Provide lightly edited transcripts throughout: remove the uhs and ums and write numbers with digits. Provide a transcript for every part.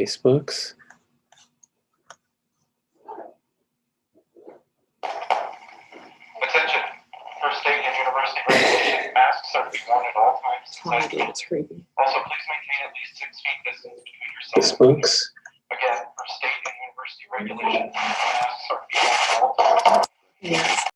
Facebooks. Attention. For state and university regulation, masks are to be worn at all times inside the It's creepy. Also, please maintain at least 6 feet distance between yourself and Facebooks. Again, for state and university regulation, masks are to be worn at all times. Yes.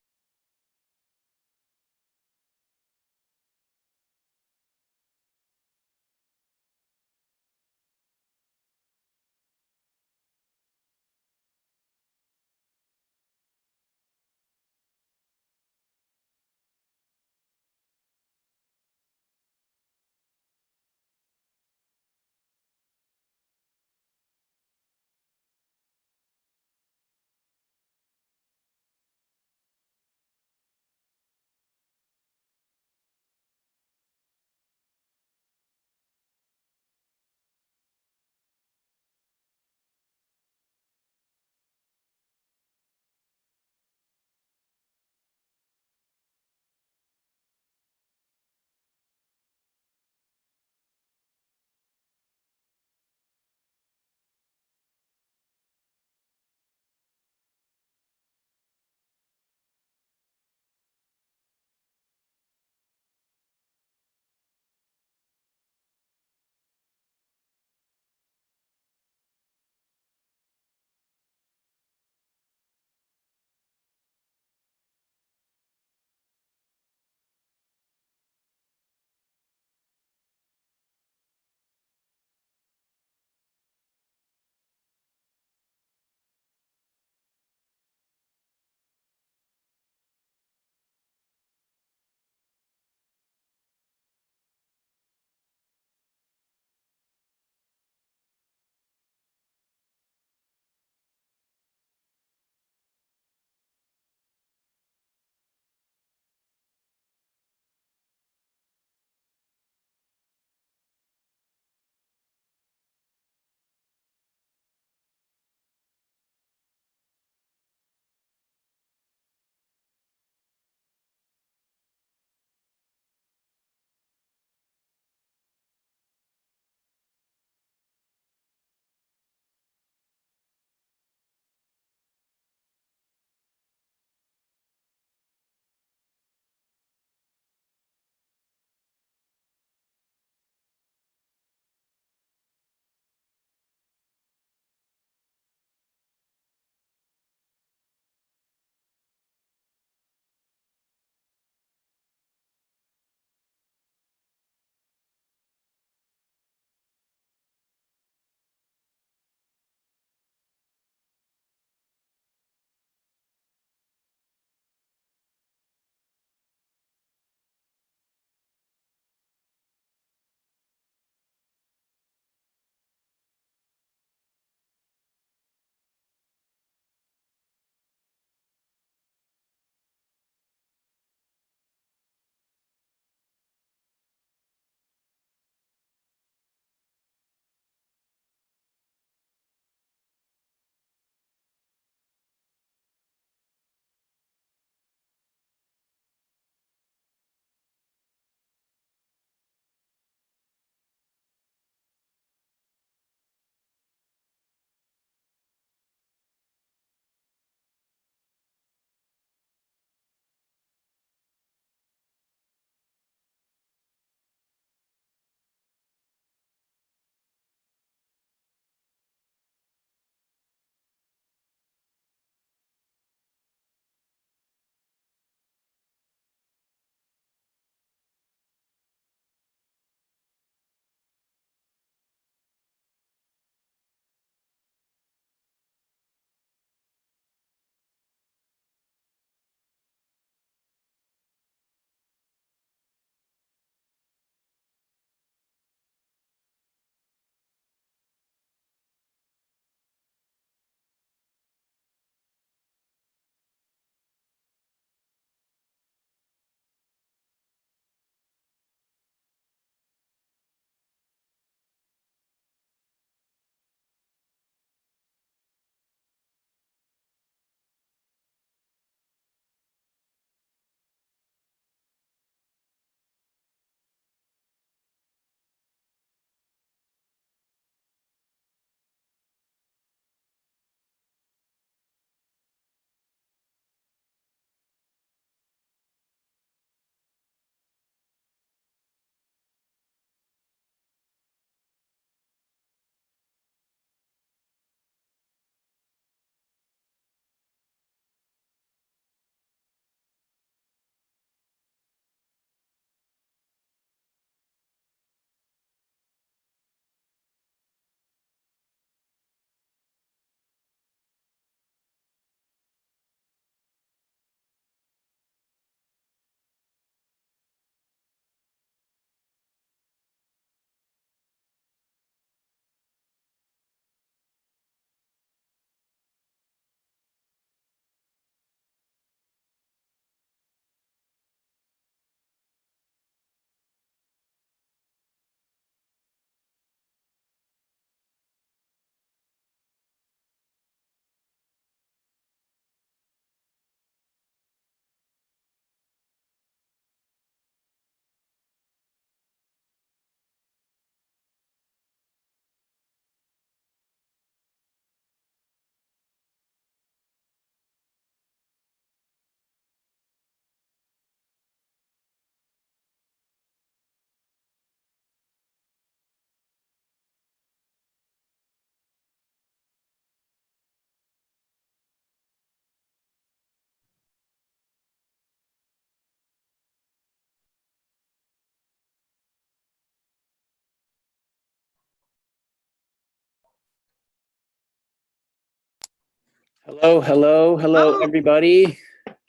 Hello, Oh, everybody.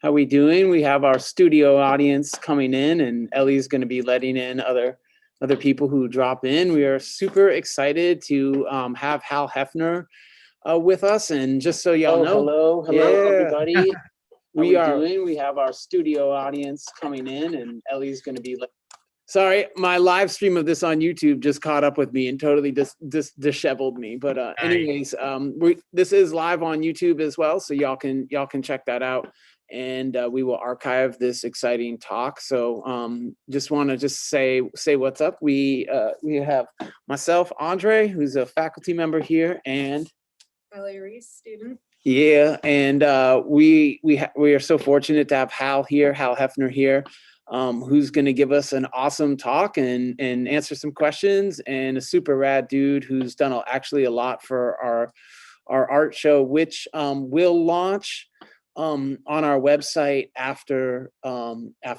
How we doing? We have our studio audience coming in, and Ellie's going to be letting in other people who drop in. We are super excited to have Hal Hefner with us, and just so y'all know, everybody. We have our studio audience coming in, and Ellie's going to be. Sorry, my live stream of this on YouTube just caught up with me and totally disheveled me. But anyways, this is live on YouTube as well, so y'all can check that out, and we will archive this exciting talk. So just want to say what's up. We have myself, Andre, who's a faculty member here, and Ellie Reese, student. Yeah, and we are so fortunate to have Hal Hefner here, who's going to give us an awesome talk and answer some questions, and a super rad dude who's done actually a lot for our art show, which will launch on our website after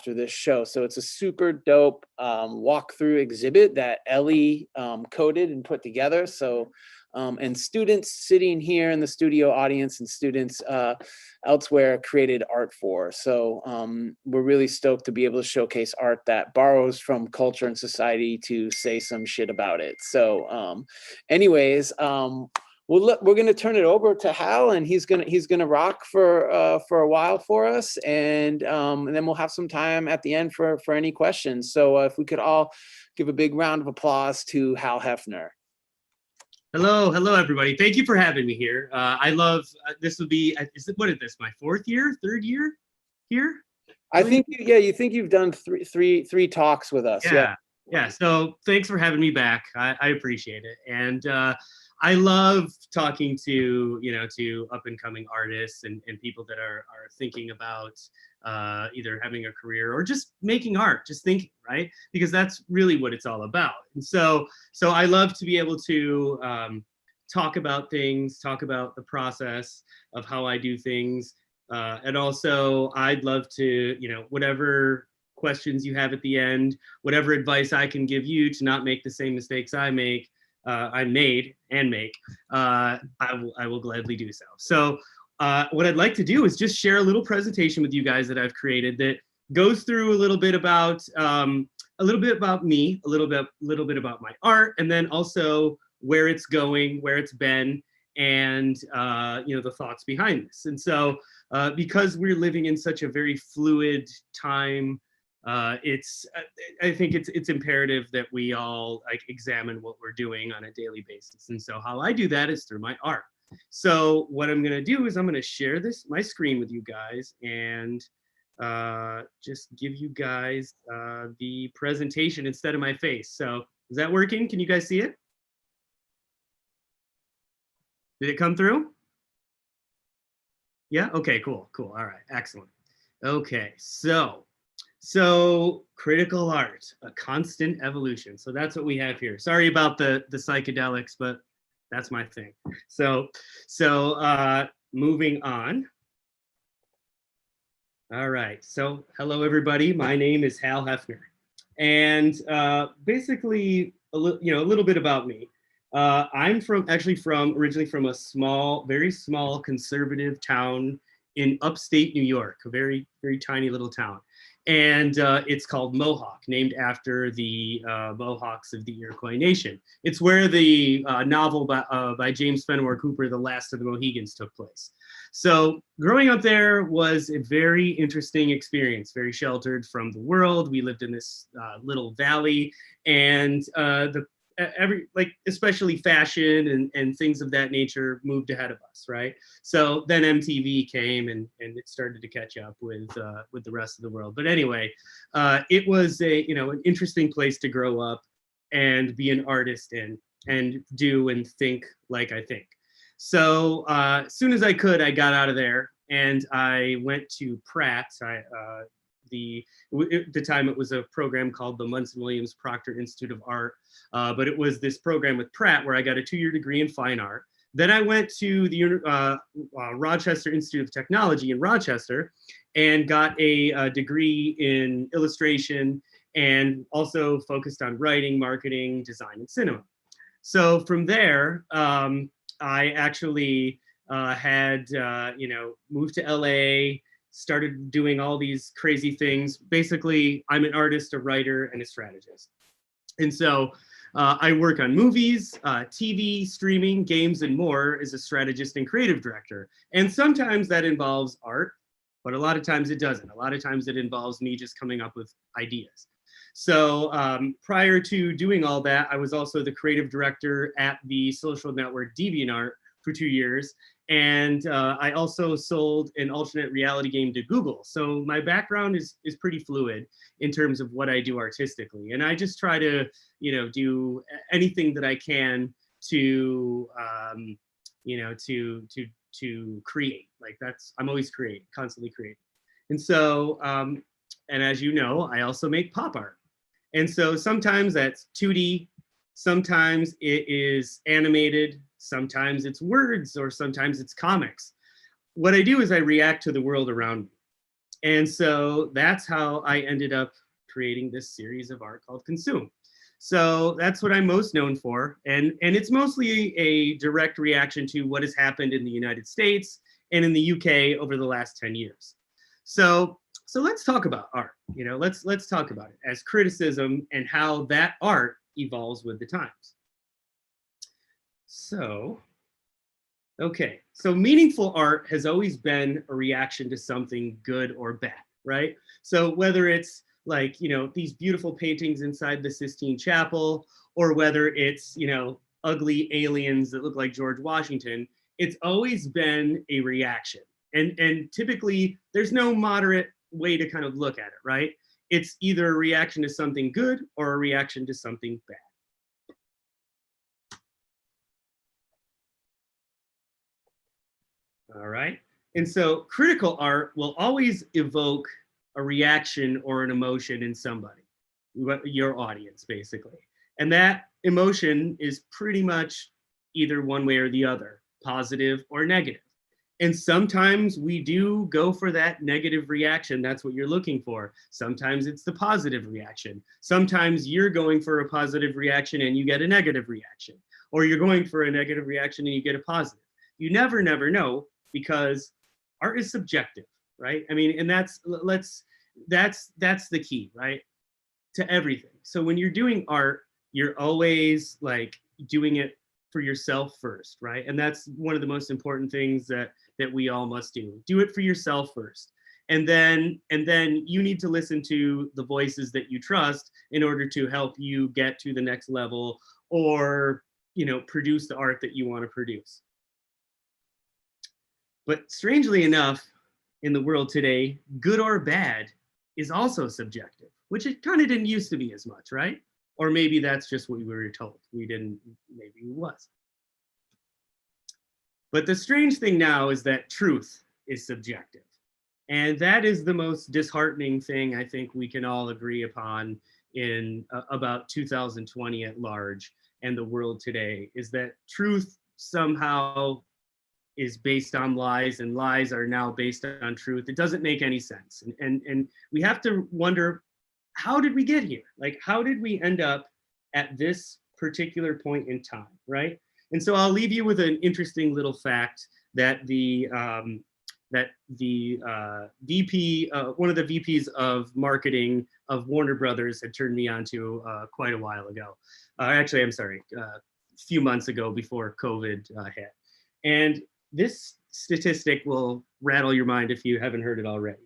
this show. So it's a super dope walkthrough exhibit that Ellie coded and put together. So and students sitting here in the studio audience and students elsewhere created art for. So we're really stoked to be able to showcase art that borrows from culture and society to say some shit about it. So anyways, we're going to turn it over to Hal, and he's gonna rock for a while for us, and then we'll have some time at the end for any questions. So if we could all give a big round of applause to Hal Hefner. hello, everybody. Thank you for having me here. I love this. Will be what is this? My third year here? I think you think you've done three talks with us. Yeah. So thanks for having me back. I appreciate it, and I love talking to up and coming artists and people that are thinking about either having a career or just making art, just thinking, right? Because that's really what it's all about. And so I love to be able to talk about things, talk about the process of how I do things. And also I'd love to, whatever questions you have at the end, whatever advice I can give you to not make the same mistakes I made, I will gladly do so. So what I'd like to do is just share a little presentation with you guys that I've created that goes through a little bit about me, a little bit about my art, and then also where it's going, where it's been, and the thoughts behind this. And so because we're living in such a very fluid time, I think it's imperative that we all examine what we're doing on a daily basis. And so how I do that is through my art. So what I'm gonna do is I'm gonna share my screen with you guys and just give you guys the presentation instead of my face. So is that working? Can you guys see it? Did it come through? Yeah, okay, cool. All right, excellent. Okay, so critical art, a constant evolution. So that's what we have here. Sorry about the psychedelics, but that's my thing. So moving on. All right, so hello everybody. My name is Hal Hefner, and basically a little bit about me. I'm originally from a very small conservative town in upstate New York, a very, very tiny little town. And it's called Mohawk, named after the Mohawks of the Iroquois Nation. It's where the novel by James Fenimore Cooper, The Last of the Mohegans, took place. So growing up there was a very interesting experience, very sheltered from the world. We lived in this little valley, and especially fashion and things of that nature moved ahead of us, right? So then MTV came and it started to catch up with the rest of the world. But anyway, it was an interesting place to grow up and be an artist in and do and think like I think. So as soon as I could, I got out of there and I went to Pratt. At the time, it was a program called the Munson Williams Proctor Institute of Art, but it was this program with Pratt where I got a 2-year degree in fine art. Then I went to the Rochester Institute of Technology in Rochester and got a degree in illustration and also focused on writing, marketing, design, and cinema. So from there, I actually had, moved to LA, started doing all these crazy things. Basically, I'm an artist, a writer, and a strategist. And so I work on movies, TV, streaming, games, and more as a strategist and creative director. And sometimes that involves art, but a lot of times it doesn't. A lot of times it involves me just coming up with ideas. So prior to doing all that, I was also the creative director at the social network DeviantArt for 2 years. And I also sold an alternate reality game to Google. So my background is pretty fluid in terms of what I do artistically. And I just try to, do anything that I can to, to create. Like I'm always creating, constantly creating. And so, and as you know, I also make pop art. And so sometimes that's 2D, sometimes it is animated, sometimes it's words, or sometimes it's comics. What I do is I react to the world around me. And so that's how I ended up creating this series of art called Consume. So that's what I'm most known for. And it's mostly a direct reaction to what has happened in the United States and in the UK over the last 10 years. So let's talk about art. Let's talk about it as criticism and how that art evolves with the times. So, okay, so meaningful art has always been a reaction to something good or bad, right? So whether it's like, these beautiful paintings inside the Sistine Chapel, or whether it's, ugly aliens that look like George Washington, it's always been a reaction. And typically there's no moderate way to kind of look at it, right? It's either a reaction to something good or a reaction to something bad. All right. And so critical art will always evoke a reaction or an emotion in somebody, your audience, basically. And that emotion is pretty much either one way or the other, positive or negative. And sometimes we do go for that negative reaction. That's what you're looking for. Sometimes it's the positive reaction. Sometimes you're going for a positive reaction and you get a negative reaction. Or you're going for a negative reaction and you get a positive. You never know, because art is subjective, right? I mean, and that's the key, right? To everything. So when you're doing art, you're always like doing it for yourself first, right? And that's one of the most important things that we all must do. Do it for yourself first. And then you need to listen to the voices that you trust in order to help you get to the next level, or, produce the art that you want to produce. But strangely enough, in the world today, good or bad is also subjective, which it kind of didn't used to be as much, right? Or maybe that's just what we were told. We didn't, maybe it was. But the strange thing now is that truth is subjective. And that is the most disheartening thing I think we can all agree upon in about 2020 at large and the world today, is that truth somehow is based on lies, and lies are now based on truth. It doesn't make any sense. And we have to wonder, how did we get here? Like, how did we end up at this particular point in time, right? And so I'll leave you with an interesting little fact that the VP, one of the VPs of marketing of Warner Brothers had turned me on to quite a while ago. Actually, I'm sorry, a few months ago before COVID hit. And this statistic will rattle your mind if you haven't heard it already.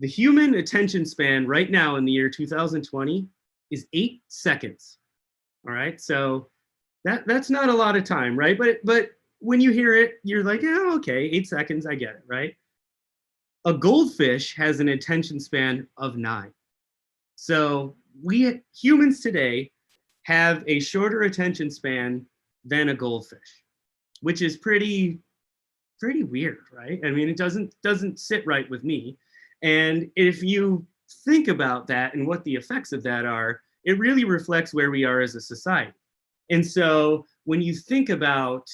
The human attention span right now in the year 2020 is 8 seconds. All right, so that's not a lot of time, right? But when you hear it, you're like, yeah, okay, 8 seconds, I get it, right? A goldfish has an attention span of 9. So we humans today have a shorter attention span than a goldfish, which is pretty weird, right? I mean, it doesn't sit right with me. And if you think about that and what the effects of that are, it really reflects where we are as a society. And so when you think about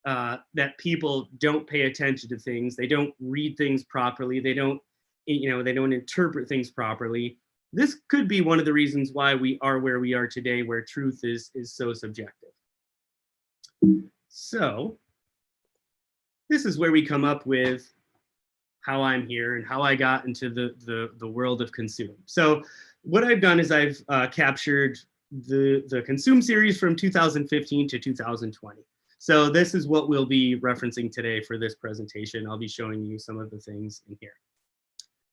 that people don't pay attention to things, they don't read things properly, they don't interpret things properly, this could be one of the reasons why we are where we are today, where truth is so subjective. So this is where we come up with how I'm here and how I got into the world of Consume. So what I've done is I've captured the Consume series from 2015 to 2020. So this is what we'll be referencing today for this presentation. I'll be showing you some of the things in here.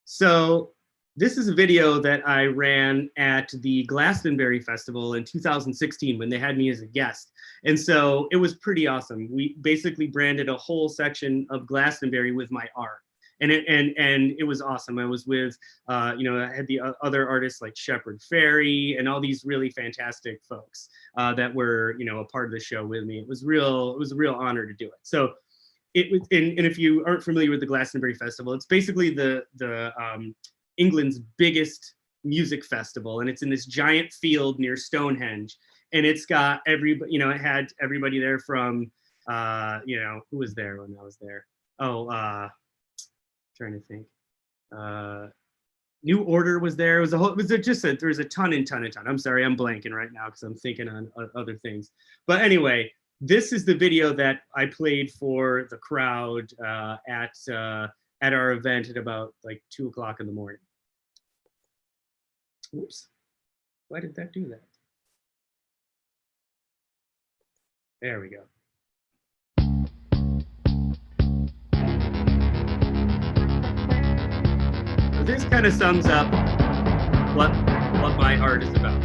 So this is a video that I ran at the Glastonbury Festival in 2016 when they had me as a guest. And so it was pretty awesome. We basically branded a whole section of Glastonbury with my art. And it was awesome. I was with, I had the other artists like Shepard Fairey and all these really fantastic folks that were, a part of the show with me. It was a real honor to do it. So it was, and if you aren't familiar with the Glastonbury Festival, it's basically the England's biggest music festival, and it's in this giant field near Stonehenge, and it's got everybody, it had everybody there from, who was there when I was there? Trying to think. New Order was there. There was a ton. I'm sorry, I'm blanking right now because I'm thinking on other things. But anyway, this is the video that I played for the crowd at our event at about like 2 o'clock in the morning. Whoops, why did that do that? There we go. So this kind of sums up what my art is about.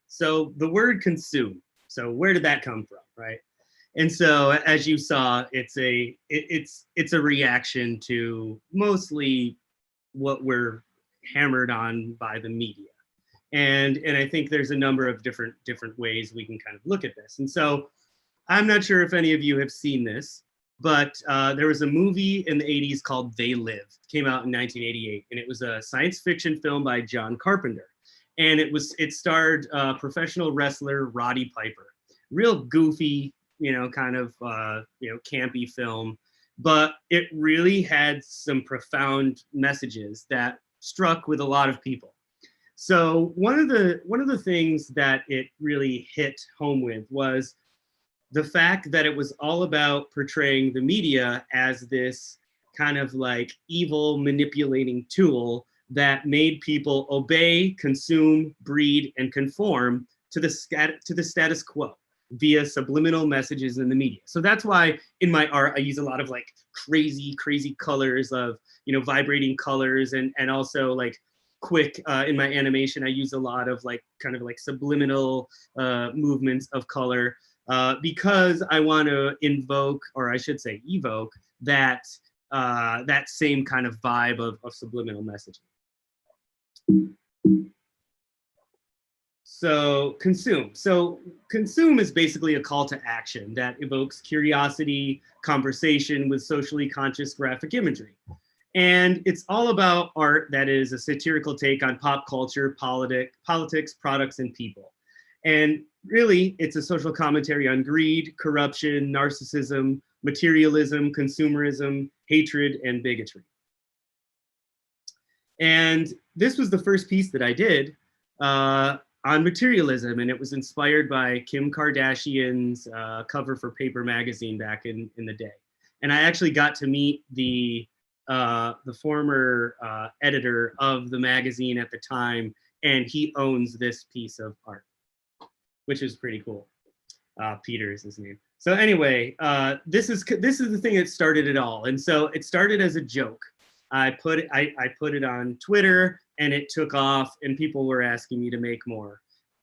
So the word consume. So where did that come from, right? And so as you saw, it's a reaction to mostly what we're hammered on by the media. And I think there's a number of different ways we can kind of look at this. And so I'm not sure if any of you have seen this, but there was a movie in the 80s called They Live. It came out in 1988, and it was a science fiction film by John Carpenter. And it starred professional wrestler Roddy Piper. Real goofy, kind of, campy film, but it really had some profound messages that struck with a lot of people. So one of the things that it really hit home with was the fact that it was all about portraying the media as this kind of like evil manipulating tool that made people obey, consume, breed, and conform to the status quo via subliminal messages in the media. So that's why in my art I use a lot of like crazy colors of, vibrating colors, and also like quick in my animation I use a lot of like kind of like subliminal movements of color, because I want to invoke, or I should say evoke, that that same kind of vibe of subliminal messaging. So consume. So consume is basically a call to action that evokes curiosity, conversation with socially conscious graphic imagery. And it's all about art that is a satirical take on pop culture, politics, products, and people. And really, it's a social commentary on greed, corruption, narcissism, materialism, consumerism, hatred, and bigotry. And this was the first piece that I did on materialism, and it was inspired by Kim Kardashian's cover for Paper Magazine back in the day. And I actually got to meet the former editor of the magazine at the time, and he owns this piece of art, which is pretty cool. Peter is his name. So anyway, this is the thing that started it all. And so it started as a joke. I put it on Twitter, and it took off, and people were asking me to make more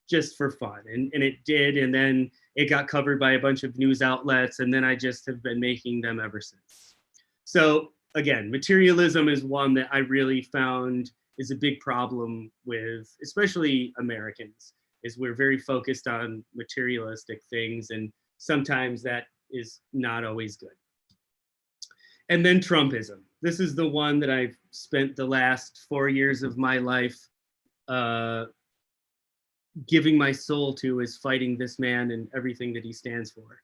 just for fun. And it did. And then it got covered by a bunch of news outlets, and then I just have been making them ever since. So again, materialism is one that I really found is a big problem with, especially Americans, is we're very focused on materialistic things, and sometimes that is not always good. And then Trumpism. This is the one that I've spent the last 4 years of my life giving my soul to, is fighting this man and everything that he stands for.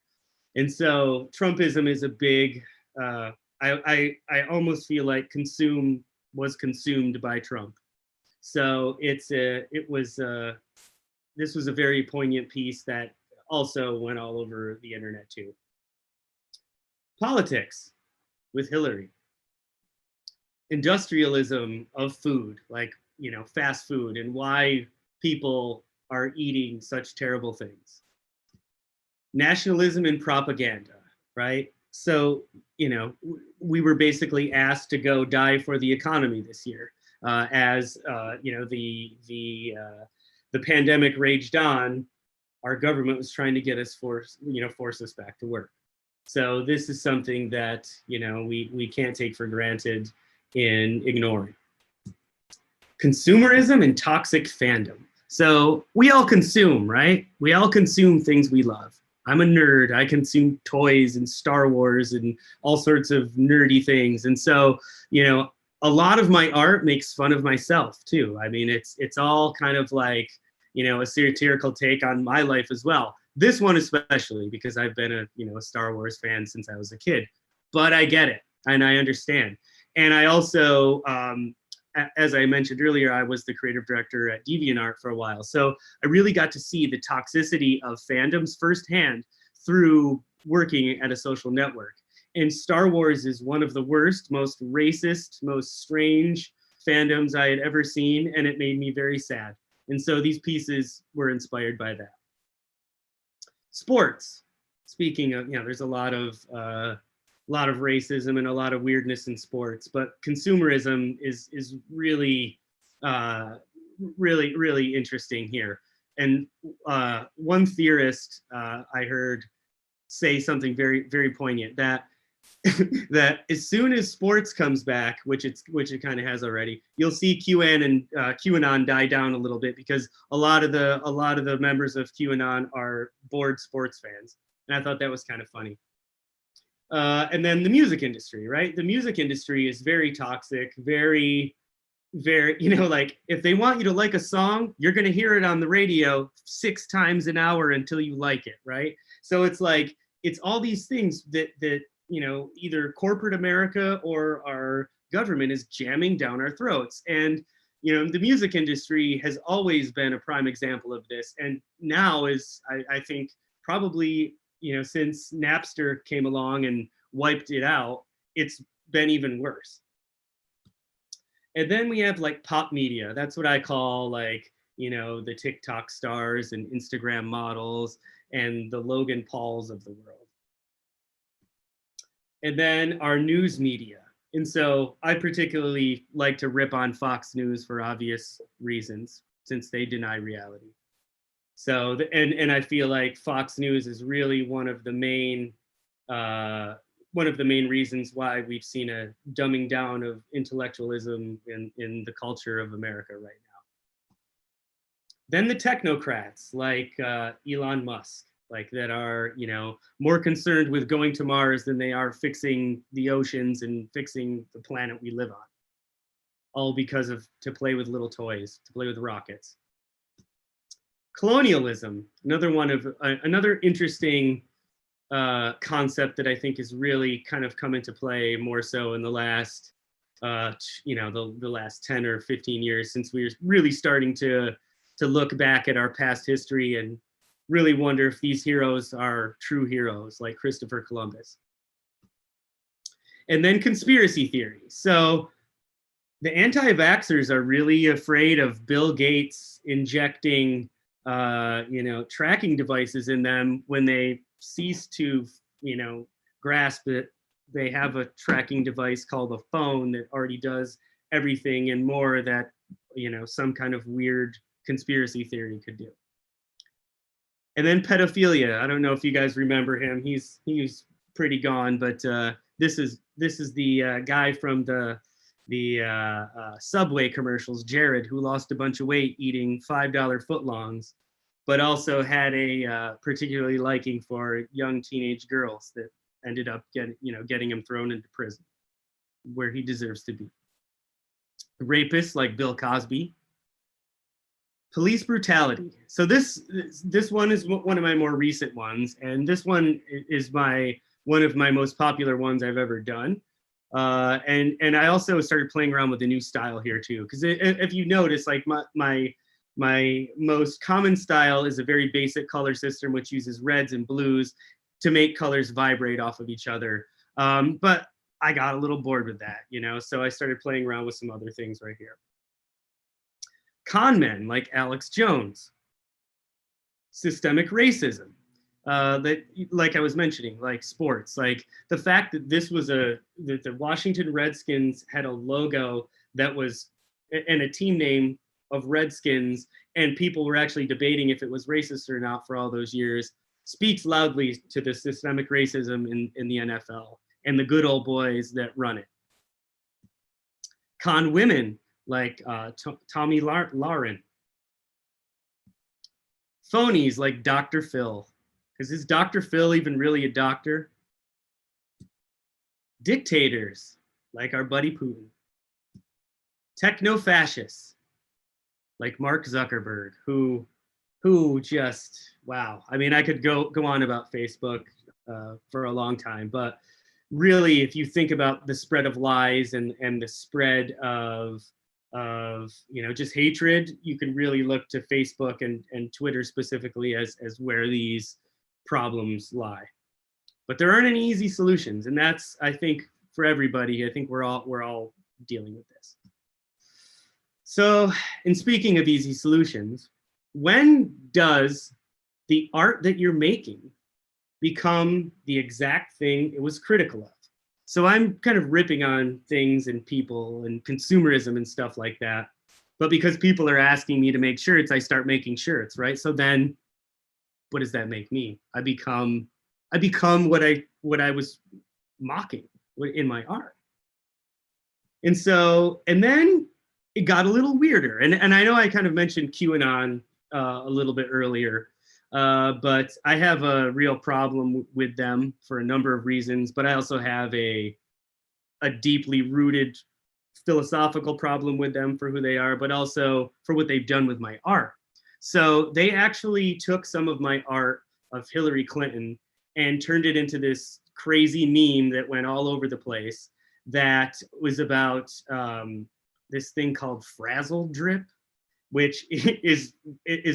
And so Trumpism is a big, I almost feel like consume was consumed by Trump. So this was a very poignant piece that also went all over the internet too. Politics with Hillary. Industrialism of food, like, fast food, and why people are eating such terrible things. Nationalism and propaganda, right? So, we were basically asked to go die for the economy this year, as the pandemic raged on. Our government was trying to get us force us back to work. So this is something that we can't take for granted in ignoring. Consumerism and toxic fandom. So we all consume, right? We all consume things we love. I'm a nerd. I consume toys and Star Wars and all sorts of nerdy things. And so, a lot of my art makes fun of myself too. I mean, it's all kind of like, a satirical take on my life as well. This one especially, because I've been a Star Wars fan since I was a kid. But I get it, and I understand. And I also, as I mentioned earlier, I was the creative director at DeviantArt for a while. So I really got to see the toxicity of fandoms firsthand through working at a social network. And Star Wars is one of the worst, most racist, most strange fandoms I had ever seen, and it made me very sad. And so these pieces were inspired by that. Sports. Speaking of, there's a lot of racism and a lot of weirdness in sports, but consumerism is really, really interesting here. And one theorist I heard say something very, very poignant, that that as soon as sports comes back, which it kind of has already, you'll see QAnon die down a little bit, because a lot of the members of QAnon are bored sports fans. And I thought that was kind of funny. And then the music industry, right? The music industry is very toxic, very, like, if they want you to like a song, you're going to hear it on the radio 6 times an hour until you like it, right? So it's like, it's all these things that either corporate America or our government is jamming down our throats. And the music industry has always been a prime example of this. And now is, I think, probably, since Napster came along and wiped it out, it's been even worse. And then we have like pop media. That's what I call like, the TikTok stars and Instagram models and the Logan Pauls of the world. And then our news media. And so I particularly like to rip on Fox News for obvious reasons, since they deny reality. So, and I feel like Fox News is really one of the main reasons why we've seen a dumbing down of intellectualism in the culture of America right now. Then the technocrats like Elon Musk, like that are, more concerned with going to Mars than they are fixing the oceans and fixing the planet we live on. All because to play with little toys, to play with rockets. Colonialism, another interesting concept that I think is really kind of come into play more so in the last, the last 10 or 15 years, since we were really starting to look back at our past history and really wonder if these heroes are true heroes, like Christopher Columbus. And then conspiracy theories. So the anti-vaxxers are really afraid of Bill Gates injecting, tracking devices in them when they cease to, grasp that they have a tracking device called a phone that already does everything and more that, some kind of weird conspiracy theory could do. And then pedophilia. I don't know if you guys remember him. He's pretty gone, but this is the guy from the Subway commercials, Jared, who lost a bunch of weight eating $5 footlongs, but also had a particularly liking for young teenage girls that ended up getting him thrown into prison, where he deserves to be. Rapists like Bill Cosby. Police brutality. So this one is one of my more recent ones, and this one is one of my most popular ones I've ever done. And I also started playing around with the new style here too, because if you notice, like my most common style is a very basic color system, which uses reds and blues to make colors vibrate off of each other. But I got a little bored with that, so I started playing around with some other things right here. Con men like Alex Jones. Systemic racism. That, like I was mentioning, like sports, like the fact that that the Washington Redskins had a logo that was, and a team name of Redskins, and people were actually debating if it was racist or not for all those years, speaks loudly to the systemic racism in the NFL and the good old boys that run it. Con women like Tommy Lauren. Phonies like Dr. Phil. Because is Dr. Phil even really a doctor? Dictators, like our buddy Putin. Techno-fascists, like Mark Zuckerberg, who just, wow. I mean, I could go on about Facebook for a long time, but really, if you think about the spread of lies and the spread of just hatred, you can really look to Facebook and Twitter specifically as where these problems lie. But there aren't any easy solutions, and that's, I think, for everybody. I think we're all dealing with this. So, in speaking of easy solutions, when does the art that you're making become the exact thing it was critical of? So I'm kind of ripping on things and people and consumerism and stuff like that. But because people are asking me to make shirts, I start making shirts, right? So then what does that make me? I become what I was mocking in my art. And then it got a little weirder. And I know I kind of mentioned QAnon a little bit earlier, but I have a real problem with them for a number of reasons, but I also have a deeply rooted philosophical problem with them for who they are, but also for what they've done with my art. So they actually took some of my art of Hillary Clinton and turned it into this crazy meme that went all over the place that was about this thing called frazzle drip, which is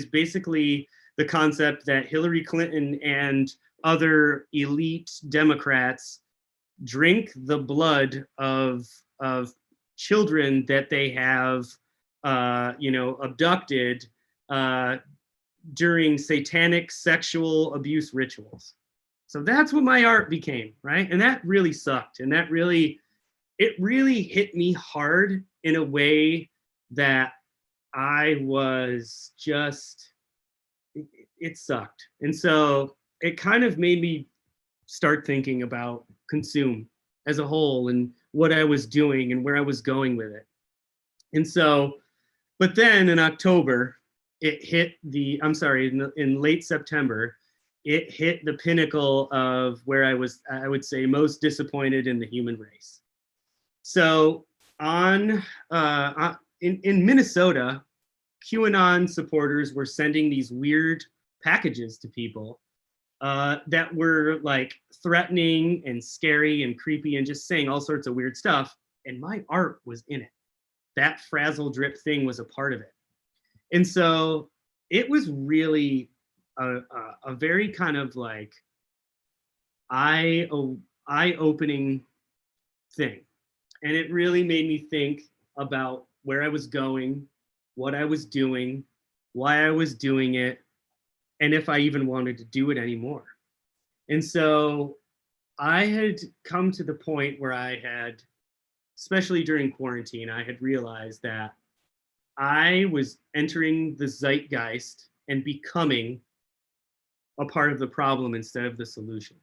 basically the concept that Hillary Clinton and other elite Democrats drink the blood of children that they have abducted during satanic sexual abuse rituals. So that's what my art became, right? And that really sucked. And it really hit me hard in a way that I was just, it sucked. And so it kind of made me start thinking about Consume as a whole and what I was doing and where I was going with it. And so, but then in October, it hit in late September, it hit the pinnacle of where I would say, most disappointed in the human race. So in Minnesota, QAnon supporters were sending these weird packages to people that were like threatening and scary and creepy and just saying all sorts of weird stuff. And my art was in it. That frazzle drip thing was a part of it. And so it was really a very kind of like eye-opening thing. And it really made me think about where I was going, what I was doing, why I was doing it, and if I even wanted to do it anymore. And so I had come to the point where I had, especially during quarantine, I had realized that I was entering the zeitgeist and becoming a part of the problem instead of the solution.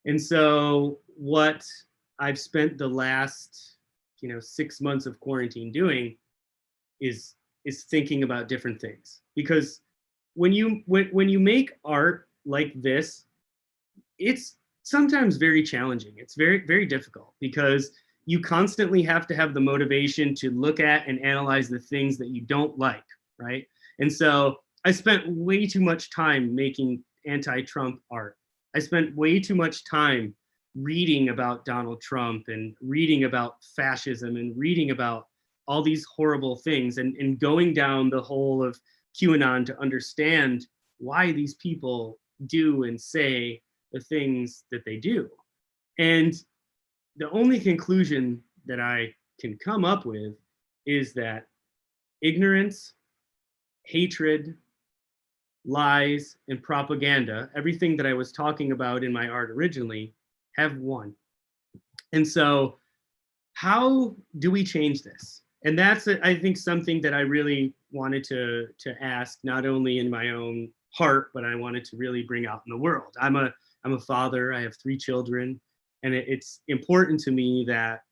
And so what I've spent the last 6 months of quarantine doing is thinking about different things. Because when you make art like this, it's sometimes very challenging. It's very, very difficult because you constantly have to have the motivation to look at and analyze the things that you don't like, right? And so I spent way too much time making anti-Trump art. I spent way too much time reading about Donald Trump and reading about fascism and reading about all these horrible things and going down the hole of QAnon to understand why these people do and say the things that they do. And the only conclusion that I can come up with is that ignorance, hatred, lies, and propaganda, everything that I was talking about in my art originally, have won. And so how do we change this? And that's, I think, something that I really wanted to ask, not only in my own heart, but I wanted to really bring out in the world. I'm a father, I have 3 children, and it's important to me that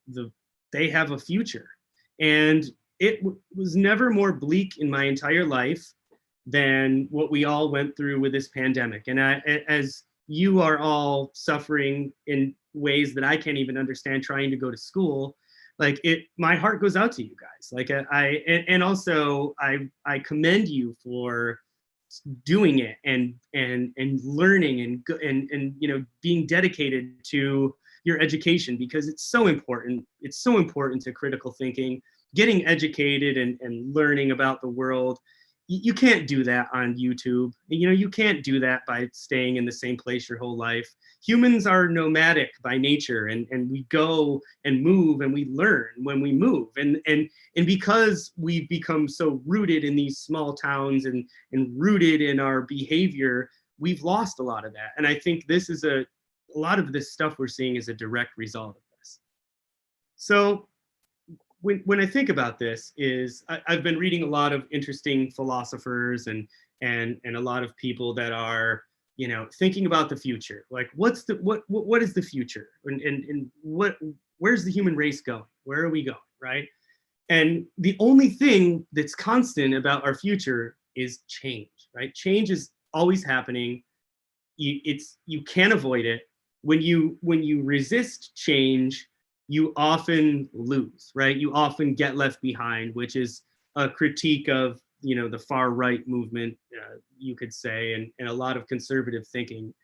they have a future. And it was never more bleak in my entire life than what we all went through with this pandemic. And as you are all suffering in ways that I can't even understand, trying to go to school, like my heart goes out to you guys. Like and also I commend you for doing it and learning and being dedicated to your education, because it's so important. It's so important to critical thinking, getting educated and learning about the world. You can't do that on YouTube. You can't do that by staying in the same place your whole life. Humans are nomadic by nature, and we go and move and we learn when we move. And because we've become so rooted in these small towns and rooted in our behavior, we've lost a lot of that. And I think this is a lot of this stuff we're seeing is a direct result of this. So when I think about this, I've been reading a lot of interesting philosophers and a lot of people that are thinking about the future. Like what is the future, and where's the human race going? Where are we going, right? And the only thing that's constant about our future is change, right? Change is always happening. You can't avoid it. When you resist change, you often lose, right? You often get left behind, which is a critique of, the far right movement, you could say, and a lot of conservative thinking,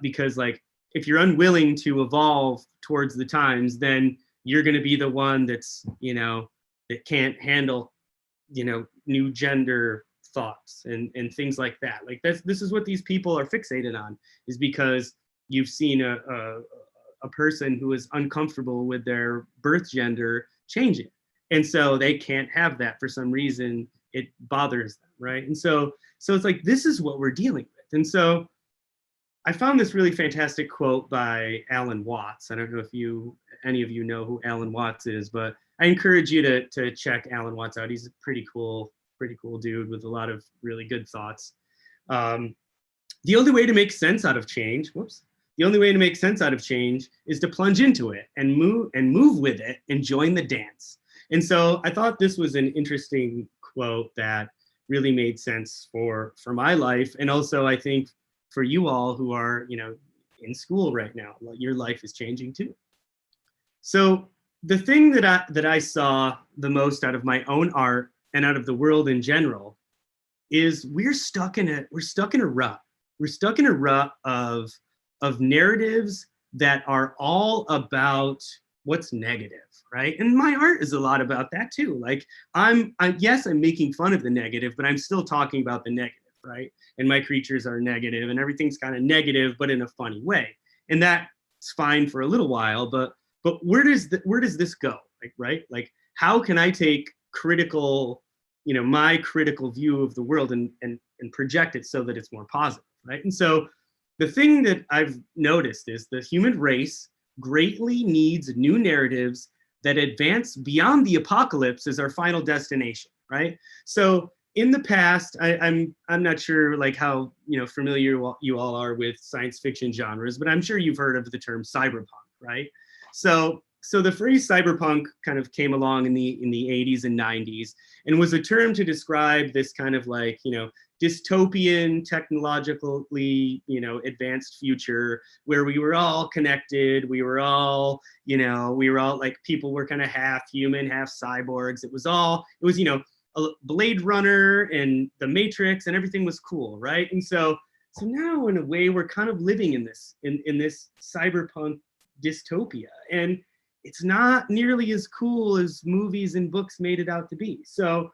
because like, if you're unwilling to evolve towards the times, then you're going to be the one that's that can't handle, new gender thoughts and things like that. Like this is what these people are fixated on, is because you've seen a person who is uncomfortable with their birth gender changing. And so they can't have that for some reason. It bothers them, right? And so it's like, this is what we're dealing with. And so I found this really fantastic quote by Alan Watts. I don't know if any of you know who Alan Watts is, but I encourage you to check Alan Watts out. He's a pretty cool dude with a lot of really good thoughts. The only way to make sense out of change, the only way to make sense out of change is to plunge into it and move with it and join the dance. And so I thought this was an interesting quote that really made sense for my life. And also I think for you all who are, in school right now, your life is changing too. So the thing that I saw the most out of my own art and out of the world in general is we're stuck in a rut. We're stuck in a rut of narratives that are all about what's negative, right? And my art is a lot about that too. Like yes, I'm making fun of the negative, but I'm still talking about the negative, right? And my creatures are negative and everything's kind of negative, but in a funny way. And that's fine for a little while, but where does this go? Like, right? Like, how can I take critical, my critical view of the world and project it so that it's more positive, right? And so the thing that I've noticed is the human race greatly needs new narratives that advance beyond the apocalypse as our final destination, right? So in the past, I'm not sure like how familiar you all are with science fiction genres, but I'm sure you've heard of the term cyberpunk, right? So the phrase cyberpunk kind of came along in the 80s and 90s and was a term to describe this kind of like, dystopian, technologically, advanced future where we were all connected. We were all like, people were kind of half human, half cyborgs. It was, a Blade Runner and the Matrix and everything was cool, right? And so now in a way we're kind of living in this cyberpunk dystopia, and it's not nearly as cool as movies and books made it out to be. So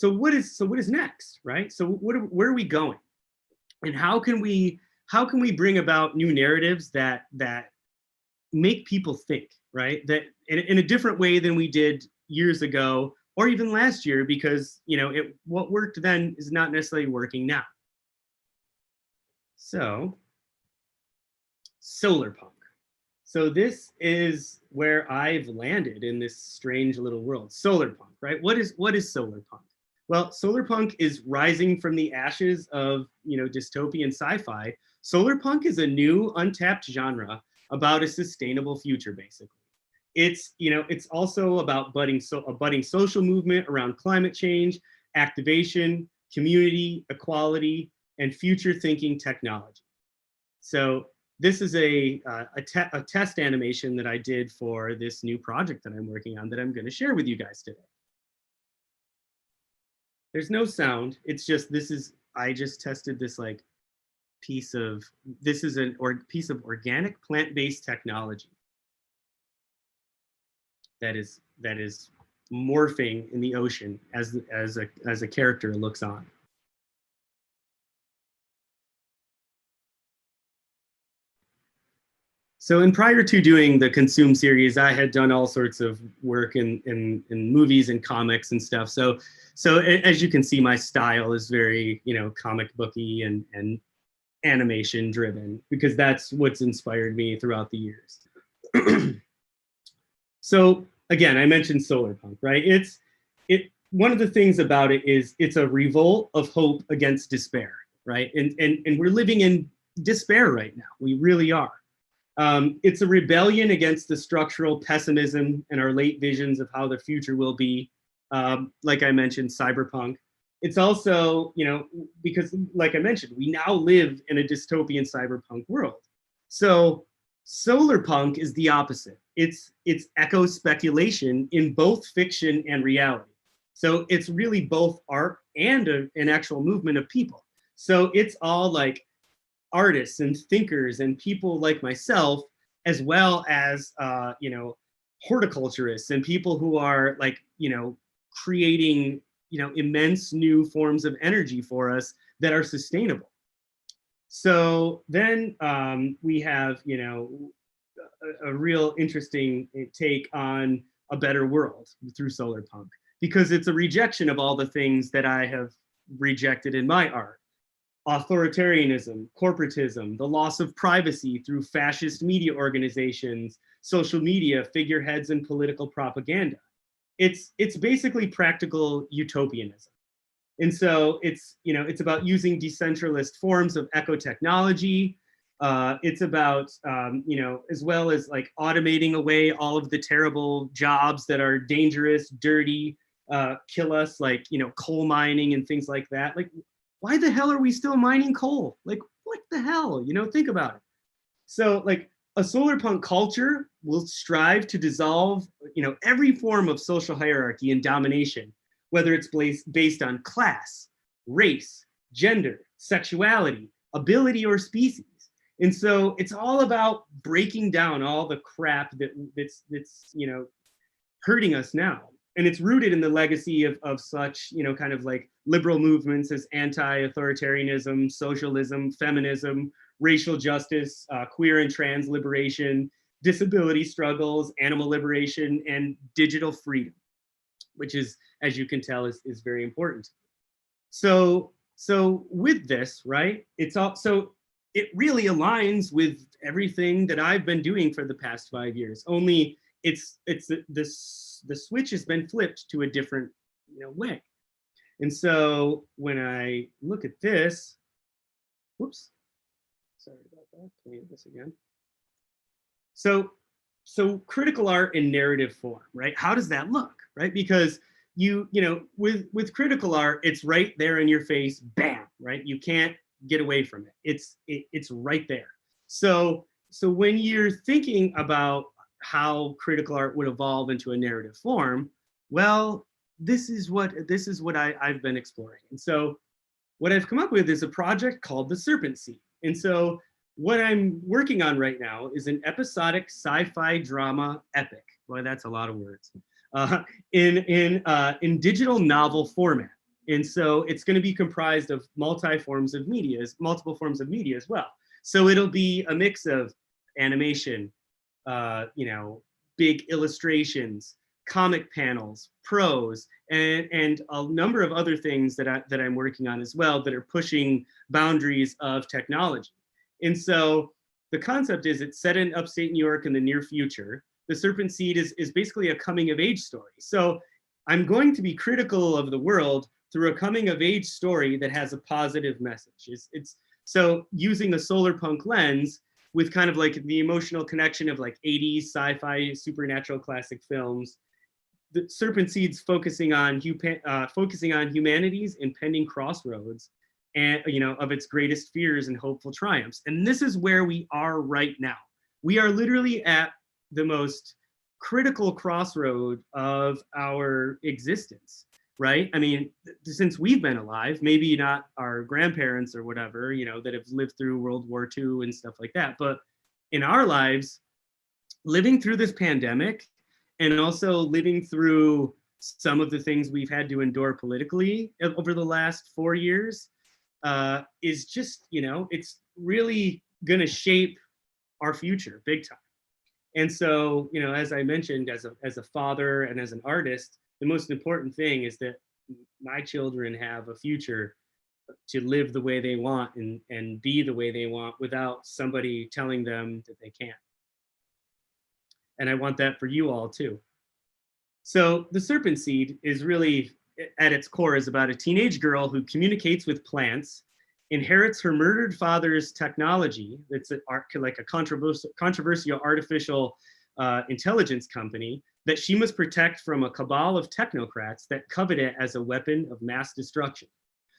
what is next, right? So where are we going, and how can we bring about new narratives that make people think, right? That in a different way than we did years ago or even last year, because what worked then is not necessarily working now. So solar punk. So this is where I've landed in this strange little world. Solar punk, right? What is solar punk? Well, solar punk is rising from the ashes of dystopian sci-fi. Solar punk is a new untapped genre about a sustainable future, basically. It's also about a budding social movement around climate change, activation, community, equality, and future thinking technology. So this is a test animation that I did for this new project that I'm working on that I'm going to share with you guys today. There's no sound. It's just, I just tested this like piece of organic plant-based technology that is morphing in the ocean as a character looks on. So, and prior to doing the Consume series, I had done all sorts of work in movies and comics and stuff. So as you can see, my style is very, comic booky and animation driven, because that's what's inspired me throughout the years. So again, I mentioned solar punk, right? One of the things about it is it's a revolt of hope against despair, right? And we're living in despair right now. We really are. It's a rebellion against the structural pessimism and our late visions of how the future will be. Like I mentioned, cyberpunk. It's also, because like I mentioned, we now live in a dystopian cyberpunk world. So solar punk is the opposite. It's echo speculation in both fiction and reality. So it's really both art and an actual movement of people. So it's all like artists and thinkers and people like myself, as well as horticulturists and people who are like creating, immense new forms of energy for us that are sustainable. So then we have, a real interesting take on a better world through solar punk, because it's a rejection of all the things that I have rejected in my art. Authoritarianism, corporatism, the loss of privacy through fascist media organizations, social media, figureheads, and political propaganda. It's basically practical utopianism. And so it's about using decentralized forms of eco-technology. It's about, as well as like automating away all of the terrible jobs that are dangerous, dirty, kill us, like, coal mining and things like that. Like, why the hell are we still mining coal? Like, what the hell? Think about it. So like a solar punk culture will strive to dissolve, every form of social hierarchy and domination, whether it's based on class, race, gender, sexuality, ability, or species. And so it's all about breaking down all the crap that's hurting us now. And it's rooted in the legacy of such, kind of like liberal movements as anti-authoritarianism, socialism, feminism, racial justice, queer and trans liberation, disability struggles, animal liberation, and digital freedom, which is, as you can tell, is very important. So with this, right, it really aligns with everything that I've been doing for the past 5 years. Only the switch has been flipped to a different way. And so when I look at this, whoops, sorry about that. Let me do this again. So critical art in narrative form, right? How does that look, right? Because with critical art, it's right there in your face, bam, right? You can't get away from it. It's right there. So when you're thinking about how critical art would evolve into a narrative form, well, this is what I've been exploring. And so what I've come up with is a project called The Serpent Seed. And so what I'm working on right now is an episodic sci-fi drama epic. Boy, that's a lot of words. In digital novel format. And so it's going to be comprised of multiple forms of media as well. So it'll be a mix of animation, big illustrations, comic panels, prose, and a number of other things that I'm working on as well that are pushing boundaries of technology. And so the concept is it's set in upstate New York in the near future. The Serpent Seed is basically a coming of age story. So I'm going to be critical of the world through a coming of age story that has a positive message. It's so using a solar punk lens with kind of like the emotional connection of like 80s sci-fi supernatural classic films. The Serpent Seed's focusing on humanity's impending crossroads and of its greatest fears and hopeful triumphs. And this is where we are right now. We are literally at the most critical crossroad of our existence, right? I mean, since we've been alive, maybe not our grandparents or whatever, that have lived through World War II and stuff like that, but in our lives, living through this pandemic and also living through some of the things we've had to endure politically over the last 4 years is just, it's really going to shape our future big time. And so, as I mentioned, as a father and as an artist, the most important thing is that my children have a future to live the way they want and be the way they want without somebody telling them that they can't. And I want that for you all too. So The Serpent Seed is really, at its core, is about a teenage girl who communicates with plants, inherits her murdered father's technology. That's like a controversial artificial intelligence company that she must protect from a cabal of technocrats that covet it as a weapon of mass destruction.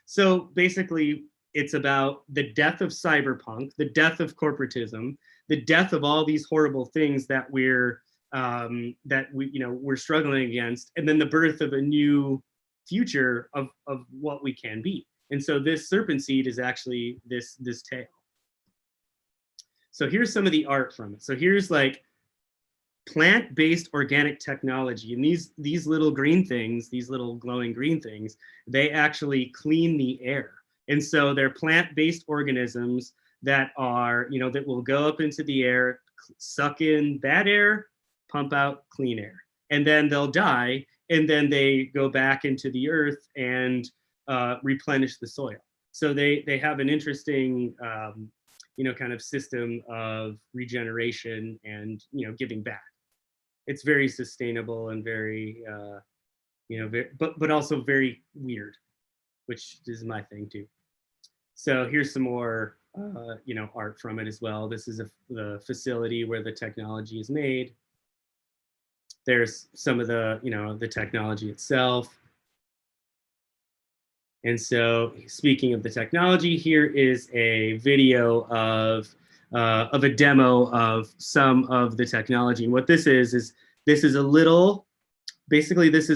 So basically, it's about the death of cyberpunk, the death of corporatism, the death of all these horrible things that we're struggling against, and then the birth of a new future of what we can be. And so this Serpent Seed is actually this tale. So here's some of the art from it. So here's like plant-based organic technology. And these little green things, these little glowing green things, they actually clean the air. And so they're plant-based organisms that are, that will go up into the air, suck in bad air, pump out clean air. And then they'll die, and then they go back into the earth and replenish the soil. So they have an interesting, kind of system of regeneration and, giving back. It's very sustainable and very, but also very weird, which is my thing too. So here's some more, art from it as well. This is the facility where the technology is made. There's some of the, the technology itself. And so speaking of the technology, here is a video of a demo of some of the technology. And what this is this is a little, basically this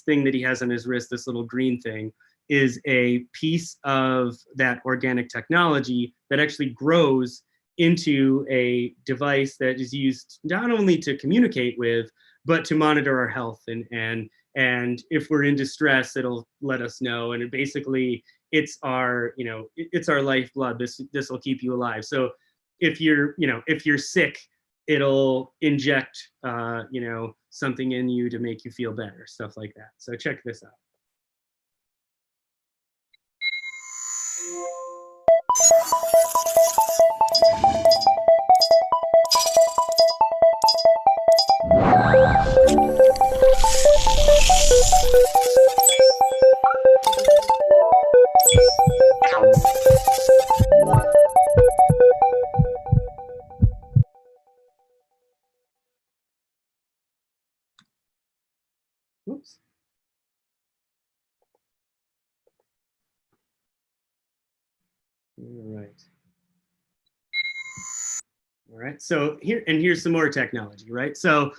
thing that he has on his wrist, this little green thing, is a piece of that organic technology that actually grows into a device that is used not only to communicate with, but to monitor our health. And if we're in distress, it'll let us know. And basically it's our, it's our lifeblood. This will keep you alive. So if you're sick, it'll inject, something in you to make you feel better, stuff like that. So check this out. Oops. All right. All right. So here's some more technology, right? So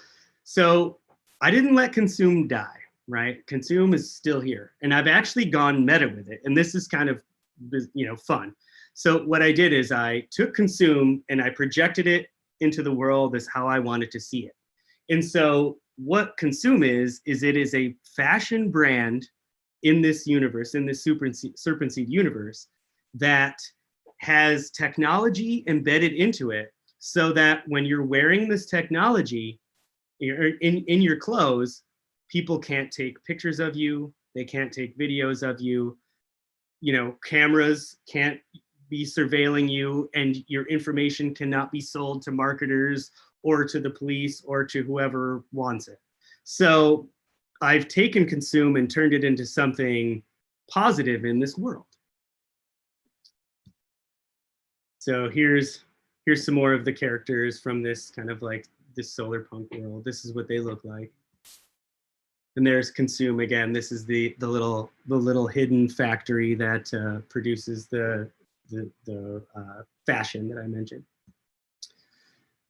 I didn't let Consume die, right? Consume is still here, and I've actually gone meta with it, and this is kind of, fun. So what I did is I took Consume and I projected it into the world as how I wanted to see it. And so what Consume is it is a fashion brand in this universe, in this Serpent Seed universe, that has technology embedded into it, so that when you're wearing this technology in your clothes, people can't take pictures of you, they can't take videos of you, cameras can't be surveilling you, and your information cannot be sold to marketers or to the police or to whoever wants it. So I've taken Consume and turned it into something positive in this world. So here's some more of the characters from this kind of like this solar punk world. This is what they look like. And there's Consume again. This is the little hidden factory that produces the fashion that I mentioned.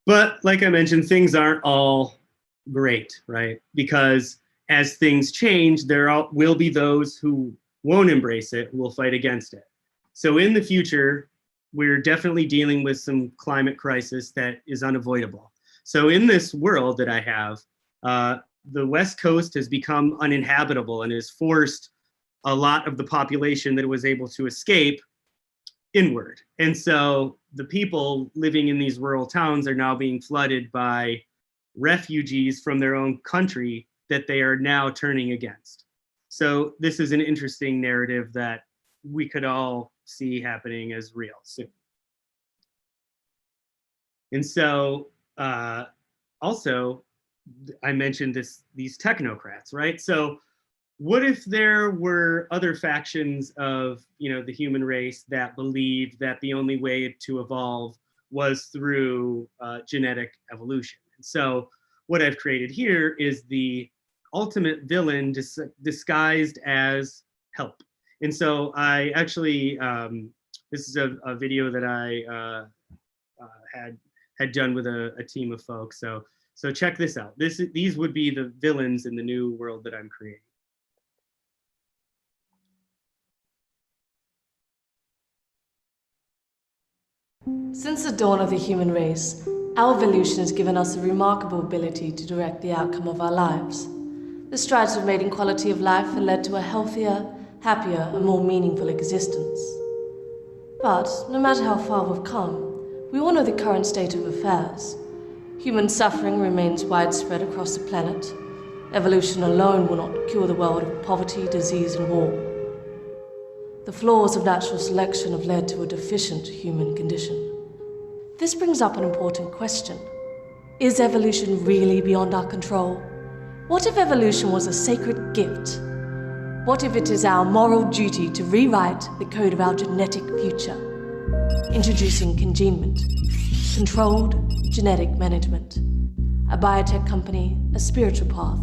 But like I mentioned, things aren't all great, right? Because as things change, there will be those who won't embrace it, who will fight against it. So in the future, we're definitely dealing with some climate crisis that is unavoidable. So in this world that I have, the West Coast has become uninhabitable and has forced a lot of the population that was able to escape inward. And so the people living in these rural towns are now being flooded by refugees from their own country that they are now turning against. So this is an interesting narrative that we could all see happening as real soon. And so also, I mentioned these technocrats, right? So what if there were other factions of the human race that believed that the only way to evolve was through genetic evolution? And so what I've created here is the ultimate villain disguised as help. And so I actually, this is a video that I had done with a team of folks. So check this out. These would be the villains in the new world that I'm creating. Since the dawn of the human race, Our evolution has given us a remarkable ability to direct the outcome of our lives. The strides we've made in quality of life have led to a healthier, happier, and more meaningful existence. But no matter how far we've come, we all know the current state of affairs. Human suffering remains widespread across the planet. Evolution alone will not cure the world of poverty, disease, and war. The flaws of natural selection have led to a deficient human condition. This brings up an important question. Is evolution really beyond our control? What if evolution was a sacred gift? What if it is our moral duty to rewrite the code of our genetic future? Introducing congenement, controlled genetic management, a biotech company, a spiritual path,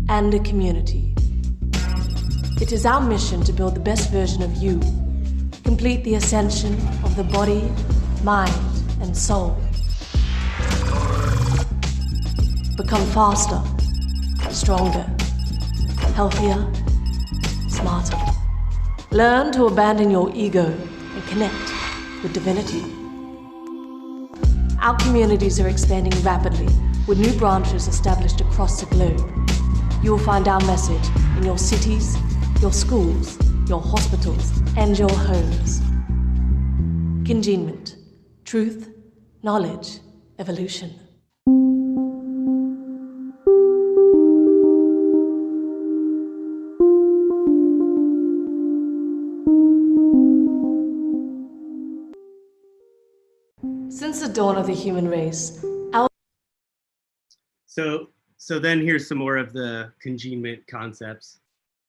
and a community. It is our mission to build the best version of you, complete the ascension of the body, mind, and soul. Become faster, stronger, healthier, smarter. Learn to abandon your ego and connect with divinity. Our communities are expanding rapidly, with new branches established across the globe. You will find our message in your cities, your schools, your hospitals, and your homes. Congenement. Truth, knowledge, evolution. Since the dawn of the human race, our So then here's some more of the congenement concepts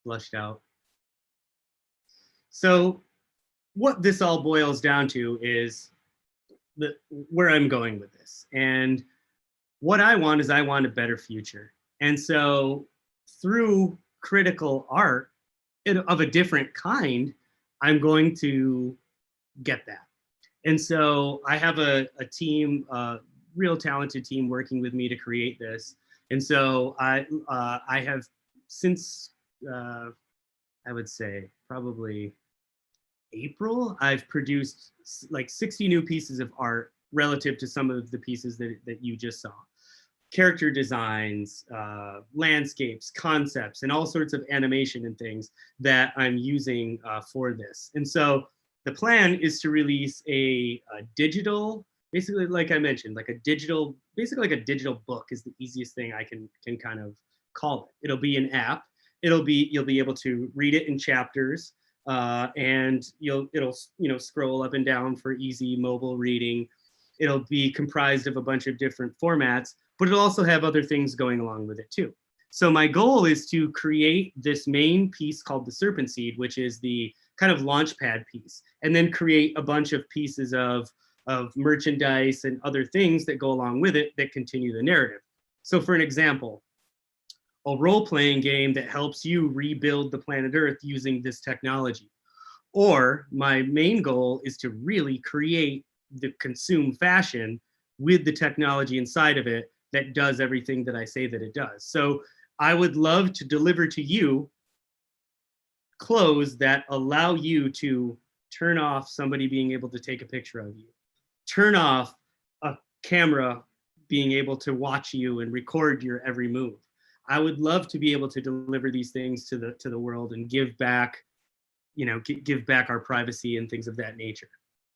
flushed out. So what this all boils down to is where I'm going with this. And what I want is I want a better future. And so through critical art of a different kind, I'm going to get that. And so I have a team, a real talented team working with me to create this. And so I have since, I would say probably April, I've produced like 60 new pieces of art relative to some of the pieces that you just saw. Character designs, landscapes, concepts, and all sorts of animation and things that I'm using for this. And so the plan is to release a digital, basically like I mentioned, like a digital, basically like a digital book is the easiest thing I can kind of call it. It'll be an app. You'll be able to read it in chapters, and it'll scroll up and down for easy mobile reading. It'll be comprised of a bunch of different formats, but it'll also have other things going along with it too. So my goal is to create this main piece called the Serpent Seed, which is the kind of launchpad piece, and then create a bunch of pieces of merchandise and other things that go along with it that continue the narrative. So for an example, a role-playing game that helps you rebuild the planet Earth using this technology. Or my main goal is to really create the consume fashion with the technology inside of it that does everything that I say that it does. So I would love to deliver to you clothes that allow you to turn off somebody being able to take a picture of you, turn off a camera being able to watch you and record your every move. I would love to be able to deliver these things to the world and give back, give back our privacy and things of that nature.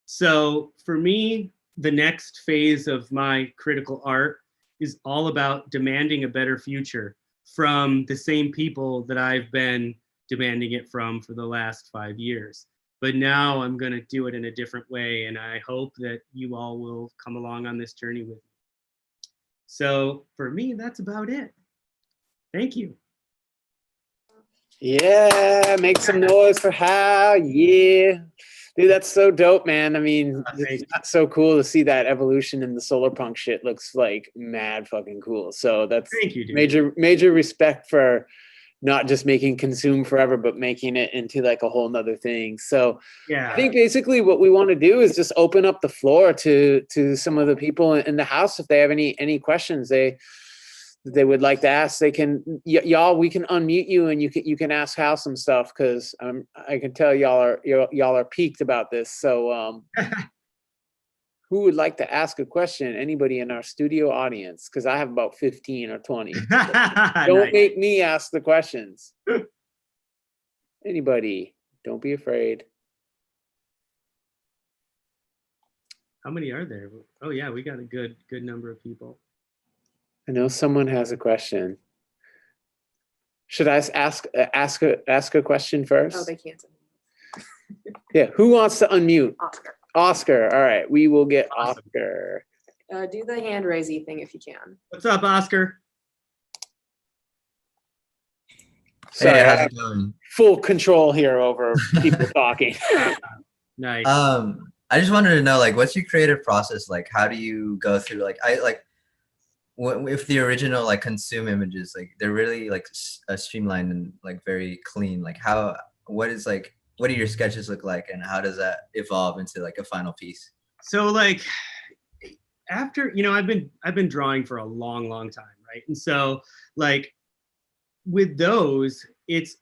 So for me, the next phase of my critical art is all about demanding a better future from the same people that I've been demanding it from for the last 5 years. But now I'm going to do it in a different way, and I hope that you all will come along on this journey with me. So for me, that's about it. Thank you. Yeah, make some noise for Hal. Yeah. Dude, that's so dope, man. I mean, it's so cool to see that evolution in the solar punk shit. Looks like mad fucking cool. So that's Thank you, dude. major respect for not just making consume forever, but making it into like a whole nother thing. So Yeah. I think basically what we want to do is just open up the floor to some of the people in the house. If they have any questions they would like to ask, they can, y'all, we can unmute you and you can ask Hal some stuff, because I can tell y'all are peaked about this. So who would like to ask a question? Anybody in our studio audience? Because I have about 15 or 20. Don't Nice. make me ask the questions. Anybody? Don't be afraid. How many are there? Oh yeah, we got a good number of people. I know someone has a question. Should I ask a question first? Oh, they can't. Yeah, who wants to unmute? Oscar. Oscar. All right, we will get Awesome. Oscar. Do the hand raising thing if you can. What's up, Oscar? Sorry, Hey, I how's have it going? full control here over people talking. Nice. I just wanted to know, like, what's your creative process like? How do you go through, like, if the original like consume images, like they're really like streamlined and like very clean. Like, what do your sketches look like, and how does that evolve into like a final piece? So like after, I've been drawing for a long time, right? And so like with those,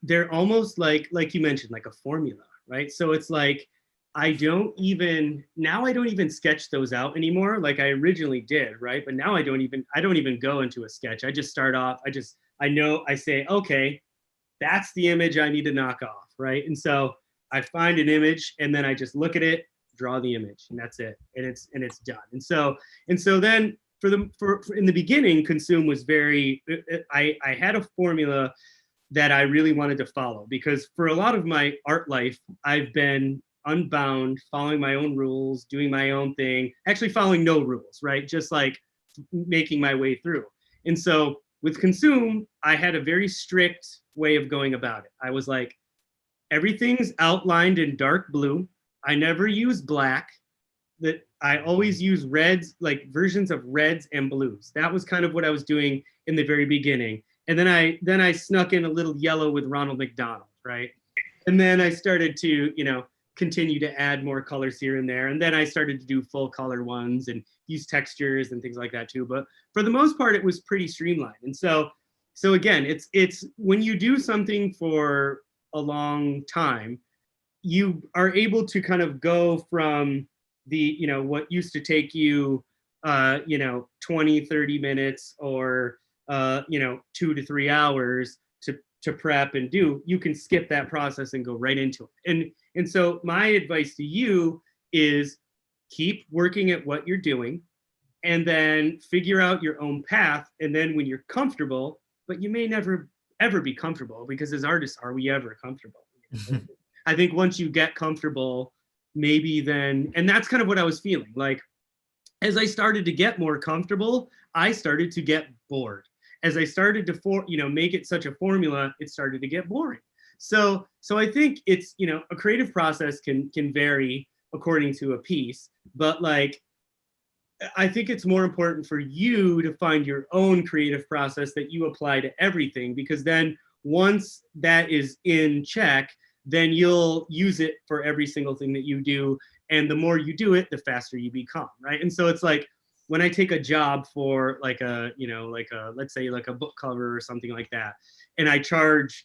they're almost like you mentioned, like a formula, right? So it's like I don't even sketch those out anymore like I originally did, right? But now I don't even go into a sketch. I just start off, I say, okay, that's the image I need to knock off, right? And so I find an image and then I just look at it, draw the image, and that's it. And it's done. And so then for in the beginning, Consume was very, I had a formula that I really wanted to follow, because for a lot of my art life, I've been unbound, following my own rules, doing my own thing, actually following no rules, right? Just like making my way through. And so with Consume, I had a very strict way of going about it. I was like, everything's outlined in dark blue. I never use black. That I always use reds, like versions of reds and blues. That was kind of what I was doing in the very beginning. And then I snuck in a little yellow with Ronald McDonald, right? And then I started to, continue to add more colors here and there. And then I started to do full color ones and use textures and things like that too. But for the most part, it was pretty streamlined. And so again, it's when you do something for a long time, you are able to kind of go from the, what used to take you, 20, 30 minutes or, 2 to 3 hours to prep and do, you can skip that process and go right into it. And so my advice to you is keep working at what you're doing and then figure out your own path. And then when you're comfortable, but you may never, ever be comfortable, because as artists, are we ever comfortable? I think once you get comfortable, maybe then, and that's kind of what I was feeling. Like, as I started to get more comfortable, I started to get bored. As I started to make it such a formula, it started to get boring. So I think it's, a creative process can vary according to a piece, but like, I think it's more important for you to find your own creative process that you apply to everything, because then once that is in check, then you'll use it for every single thing that you do. And the more you do it, the faster you become, right? And so it's like, when I take a job for like let's say like a book cover or something like that, and I charge,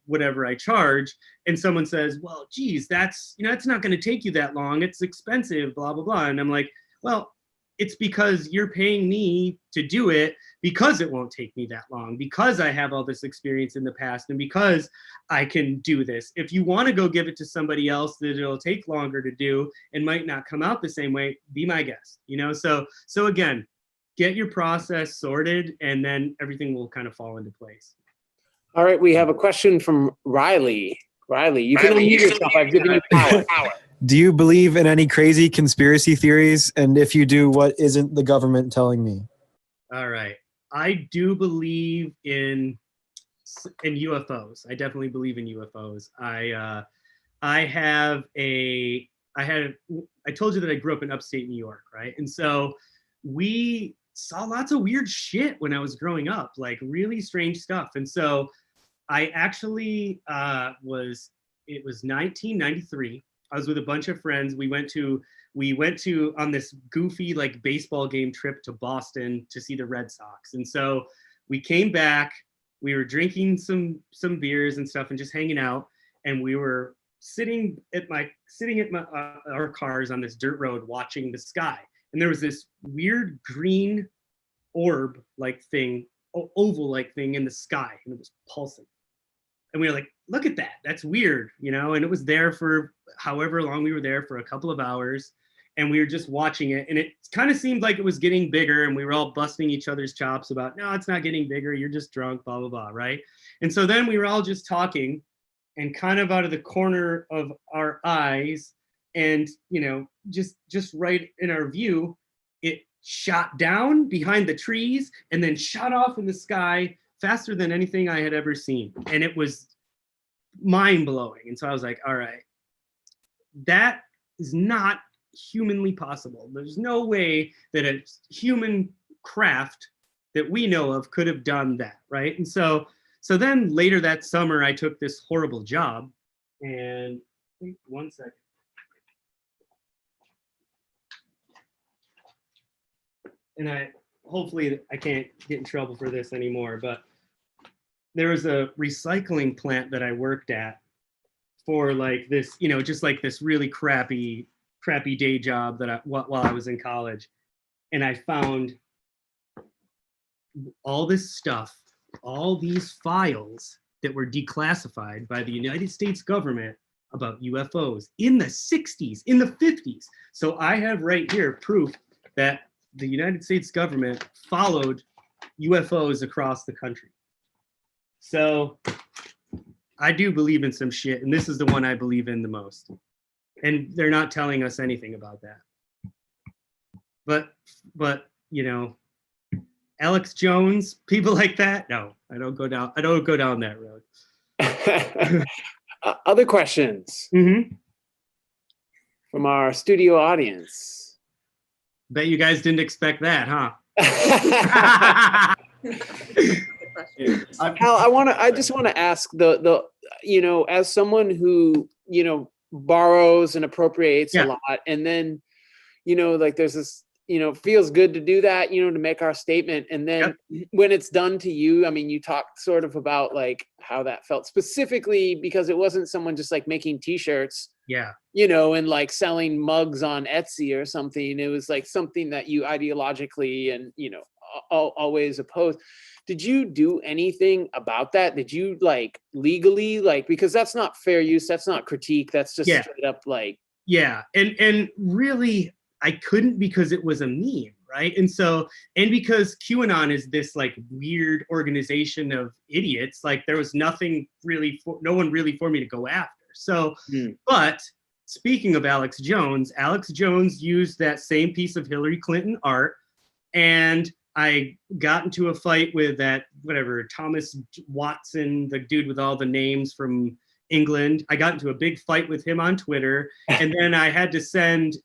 whatever I charge, and someone says, well, geez, that's, it's not going to take you that long. It's expensive, blah, blah, blah. And I'm like, well, it's because you're paying me to do it because it won't take me that long, because I have all this experience in the past and because I can do this. If you want to go give it to somebody else that it'll take longer to do and might not come out the same way, be my guest, So again, get your process sorted and then everything will kind of fall into place. All right, we have a question from Riley. Riley, you can unmute yourself. I've given you power. Do you believe in any crazy conspiracy theories? And if you do, what isn't the government telling me? All right. I do believe in UFOs. I definitely believe in UFOs. I told you that I grew up in upstate New York, right? And so we saw lots of weird shit when I was growing up, like really strange stuff. And so I actually it was 1993. I was with a bunch of friends. We went to on this goofy like baseball game trip to Boston to see the Red Sox. And so we came back, we were drinking some beers and stuff and just hanging out. And we were sitting at our cars on this dirt road watching the sky, and there was this weird green orb like thing, oval like thing in the sky, and it was pulsing. And we were like, look at that, that's weird, you know. And it was there for however long we were there, for a couple of hours, and we were just watching it, and it kind of seemed like it was getting bigger, and we were all busting each other's chops about, no, it's not getting bigger, you're just drunk, blah blah blah, right? And so then we were all just talking, and kind of out of the corner of our eyes, and you know, just right in our view, it shot down behind the trees and then shot off in the sky faster than anything I had ever seen. And it was mind-blowing. And so I was like, all right, that is not humanly possible. There's no way that a human craft that we know of could have done that, right? And so then later that summer, I took this horrible job, and wait 1 second. And hopefully I can't get in trouble for this anymore, but there was a recycling plant that I worked at for like this, you know, just like this really crappy day job that while I was in college. And I found all this stuff, all these files that were declassified by the United States government about UFOs in the 60s, in the 50s. So I have right here proof that the United States government followed UFOs across the country. So I do believe in some shit, and this is the one I believe in the most. And they're not telling us anything about that. But you know, Alex Jones, people like that, no, I don't go down that road. Other questions from our studio audience? Bet you guys didn't expect that, huh? Al, I just want to ask the you know, as someone who, you know, borrows and appropriates a lot, and then, you know, like there's this, you know, feels good to do that, you know, to make our statement. And then when it's done to you, I mean, you talked sort of about like how that felt specifically, because it wasn't someone just like making t-shirts, you know, and like selling mugs on Etsy or something. It was like something that you ideologically and, you know, always opposed. Did you do anything about that? Did you like legally, like, because that's not fair use, that's not critique, that's just straight up like. Yeah, and really I couldn't, because it was a meme, right? And because QAnon is this like weird organization of idiots, like there was no one really for me to go after. So, but speaking of Alex Jones used that same piece of Hillary Clinton art, and I got into a fight with that, whatever, Thomas Watson, the dude with all the names from England. I got into a big fight with him on Twitter, and then I had to send,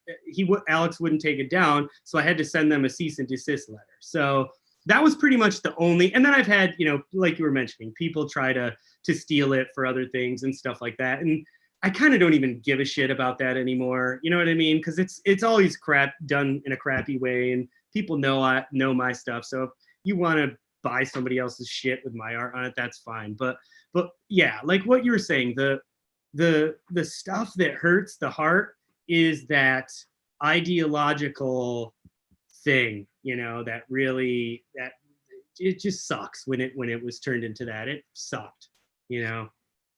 Alex wouldn't take it down, so I had to send them a cease and desist letter. So that was pretty much the only, and then I've had, you know, like you were mentioning, people try to steal it for other things and stuff like that. And I kind of don't even give a shit about that anymore. You know what I mean? Because it's always crap done in a crappy way, and people know I know my stuff. So if you want to buy somebody else's shit with my art on it, that's fine. But yeah, like what you were saying, the stuff that hurts the heart is that ideological thing, you know, that really, that it just sucks when it was turned into that. It sucked, you know.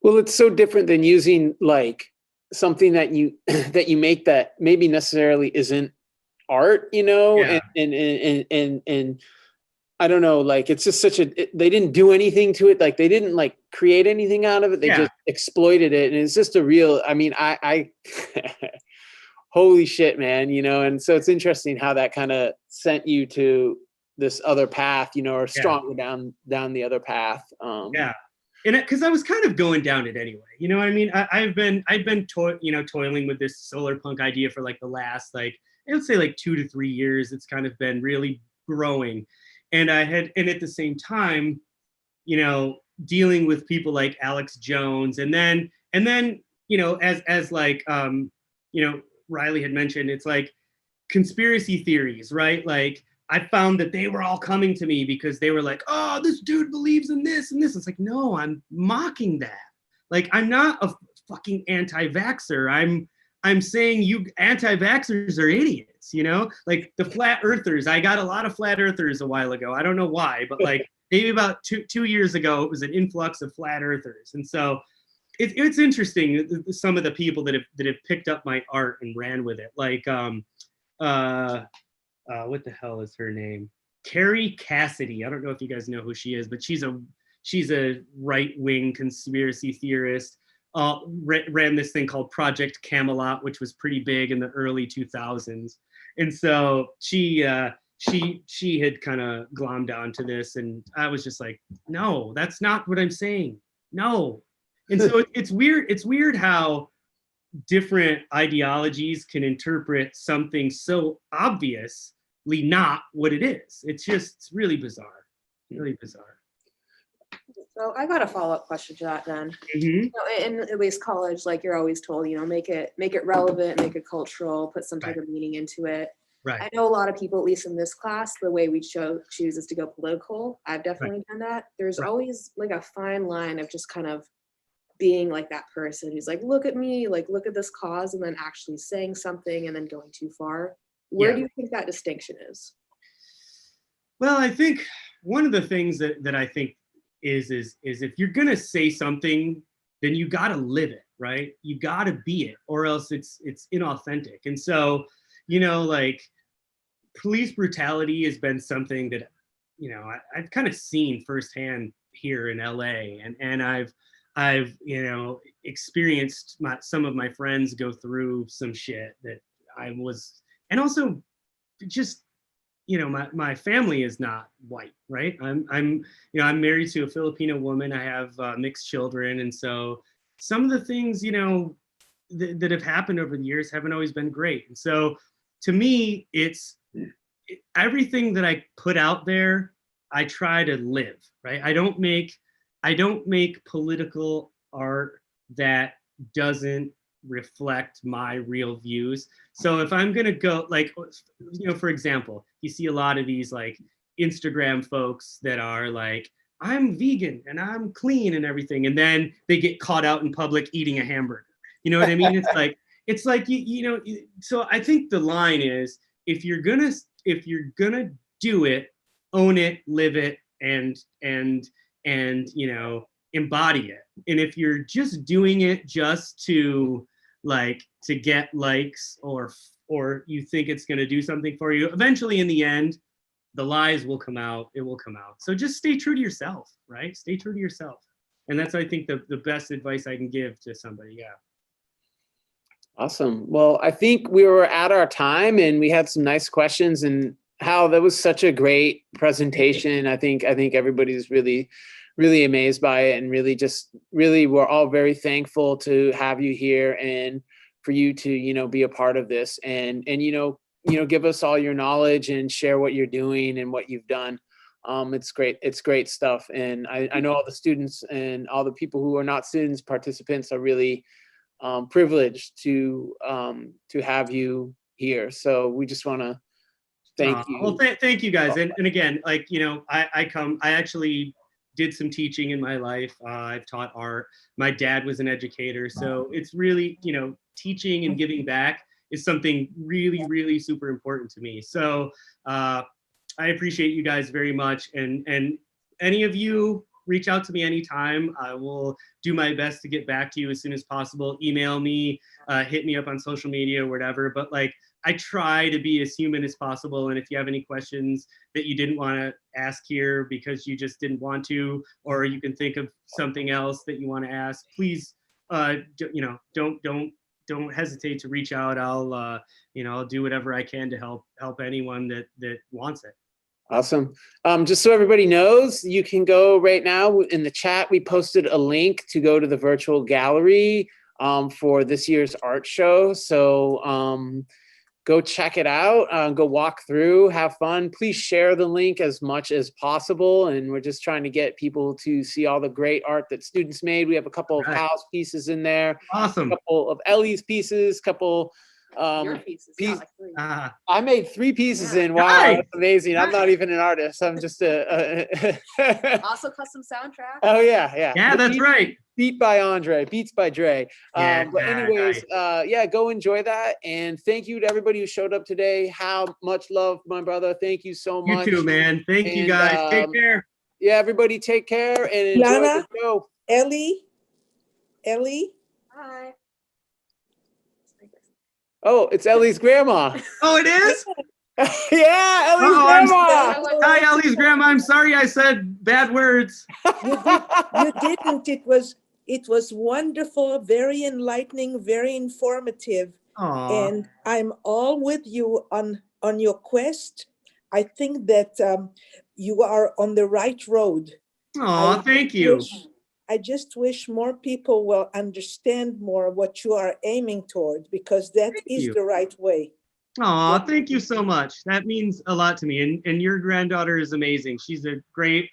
Well, it's so different than using like something that you make that maybe necessarily isn't art, you know, and I don't know, like it's just they didn't do anything to it, like they didn't like create anything out of it, they just exploited it, and it's just a real, I mean, I holy shit, man, you know. And so it's interesting how that kind of sent you to this other path, you know, or stronger down the other path. And because I was kind of going down it anyway, you know what I mean? I've been toiling with this solar punk idea for like the last, like, I would say like 2 to 3 years. It's kind of been really growing. And at the same time, you know, dealing with people like Alex Jones, and then, you know, as like, you know, Riley had mentioned, it's like conspiracy theories, right? Like I found that they were all coming to me because they were like, oh, this dude believes in this and this. It's like, no, I'm mocking that. Like, I'm not fucking anti-vaxxer. I'm saying you anti-vaxxers are idiots, you know? Like the flat earthers, I got a lot of flat earthers a while ago. I don't know why, but like maybe about two years ago, it was an influx of flat earthers. And so it's interesting, some of the people that have picked up my art and ran with it. Like, what the hell is her name? Carrie Cassidy. I don't know if you guys know who she is, but she's a right-wing conspiracy theorist. Ran this thing called Project Camelot, which was pretty big in the early 2000s. And so she had kind of glommed onto this, and I was just like, no, that's not what I'm saying. No. And so it's weird. It's weird how different ideologies can interpret something so obviously not what it is. It's really bizarre. Really bizarre. So I got a follow-up question to that then. Mm-hmm. In at least college, like you're always told, make it relevant, make it cultural, put some type of meaning into it. Right. I know a lot of people, at least in this class, the way we choose is to go political. I've definitely done that. There's always like a fine line of just kind of being like that person who's like, look at me, like look at this cause, and then actually saying something and then going too far. Where do you think that distinction is? Well, I think one of the things that I think is if you're gonna say something, then you gotta live it, right? You gotta be it, or else it's inauthentic. And so, like police brutality has been something that, I've kind of seen firsthand here in LA, and I've experienced some of my friends go through some shit that I was, and also just, my family is not white, right? I'm married to a Filipino woman. I have mixed children, and so some of the things, that have happened over the years haven't always been great. And so, to me, everything that I put out there, I try to live, right? I don't make political art that doesn't reflect my real views. So if I'm gonna go, like, for example, you see a lot of these like Instagram folks that are like, I'm vegan and I'm clean and everything, and then they get caught out in public eating a hamburger. You know what I mean? It's like so I think the line is, if you're gonna do it, own it, live it, and embody it. And if you're just doing it just to get likes, or you think it's going to do something for you, eventually in the end, the lies will come out. It will come out. So just stay true to yourself, right? Stay true to yourself. And that's, I think, the best advice I can give to somebody. Yeah. Awesome. Well, I think we were at our time, and we had some nice questions, and Hal, that was such a great presentation. I think everybody's really, really amazed by it, and really we're all very thankful to have you here and for you to, be a part of this and give us all your knowledge and share what you're doing and what you've done. It's great. It's great stuff. And I know all the students and all the people who are not students, participants, are really privileged to have you here. So we just want to thank you. Well, thank you guys. And again, like, I actually did some teaching in my life. I've taught art. My dad was an educator. So it's really, teaching and giving back is something really, really super important to me. So I appreciate you guys very much. And any of you, reach out to me anytime. I will do my best to get back to you as soon as possible. Email me, hit me up on social media or whatever. But I try to be as human as possible. And if you have any questions that you didn't want to ask here because you just didn't want to, or you can think of something else that you want to ask, please, don't hesitate to reach out. I'll do whatever I can to help anyone that wants it. Awesome. Just so everybody knows, you can go right now in the chat. We posted a link to go to the virtual gallery for this year's art show. So go check it out, go walk through, have fun. Please share the link as much as possible. And we're just trying to get people to see all the great art that students made. We have a couple of Hal's pieces in there. Awesome. A couple of Ellie's pieces, couple Your pieces. Yeah, piece- like 3. I made 3 pieces Yeah. in. Wow, Nice. that's amazing. I'm not even an artist. I'm just a. Also custom soundtrack. Oh yeah, yeah. Yeah, that's right. Beat by Andre, beats by Dre. Yeah, But anyways, yeah, go enjoy that. And thank you to everybody who showed up today. How much love, my brother. Thank you so You much. too, man. Thank you And, guys. Take care. Yeah, everybody take care and enjoy Lana? the show. Ellie? Hi. Oh, it's Ellie's grandma. Oh, it is? Yeah, Ellie's Uh-oh, I'm grandma. Hi, Ellie's grandma. I'm sorry I said bad words. You didn't. It was wonderful, very enlightening, very informative. Aw. And I'm all with you on your quest. I think that you are on the right road. Aw, thank you. I just wish more people will understand more what you are aiming toward, because that is you. the right way. Aw, thank you so much. That means a lot to me. And your granddaughter is amazing. She's a great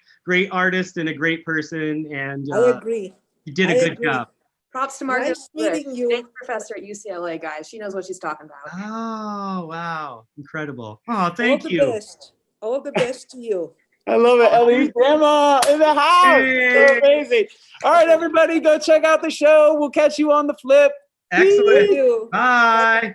artist and a great person. And I agree. you did a I good agree. job. Props to Margaret. Nice meeting you. Thanks, professor at UCLA, guys. She knows what she's talking about. Oh, wow. Incredible. Oh, All thank the you. best. All the best to you. I love it. Ellie's grandma in the house. Yay. So amazing. All right, everybody, go check out the show. We'll catch you on the flip. Excellent. You. Bye.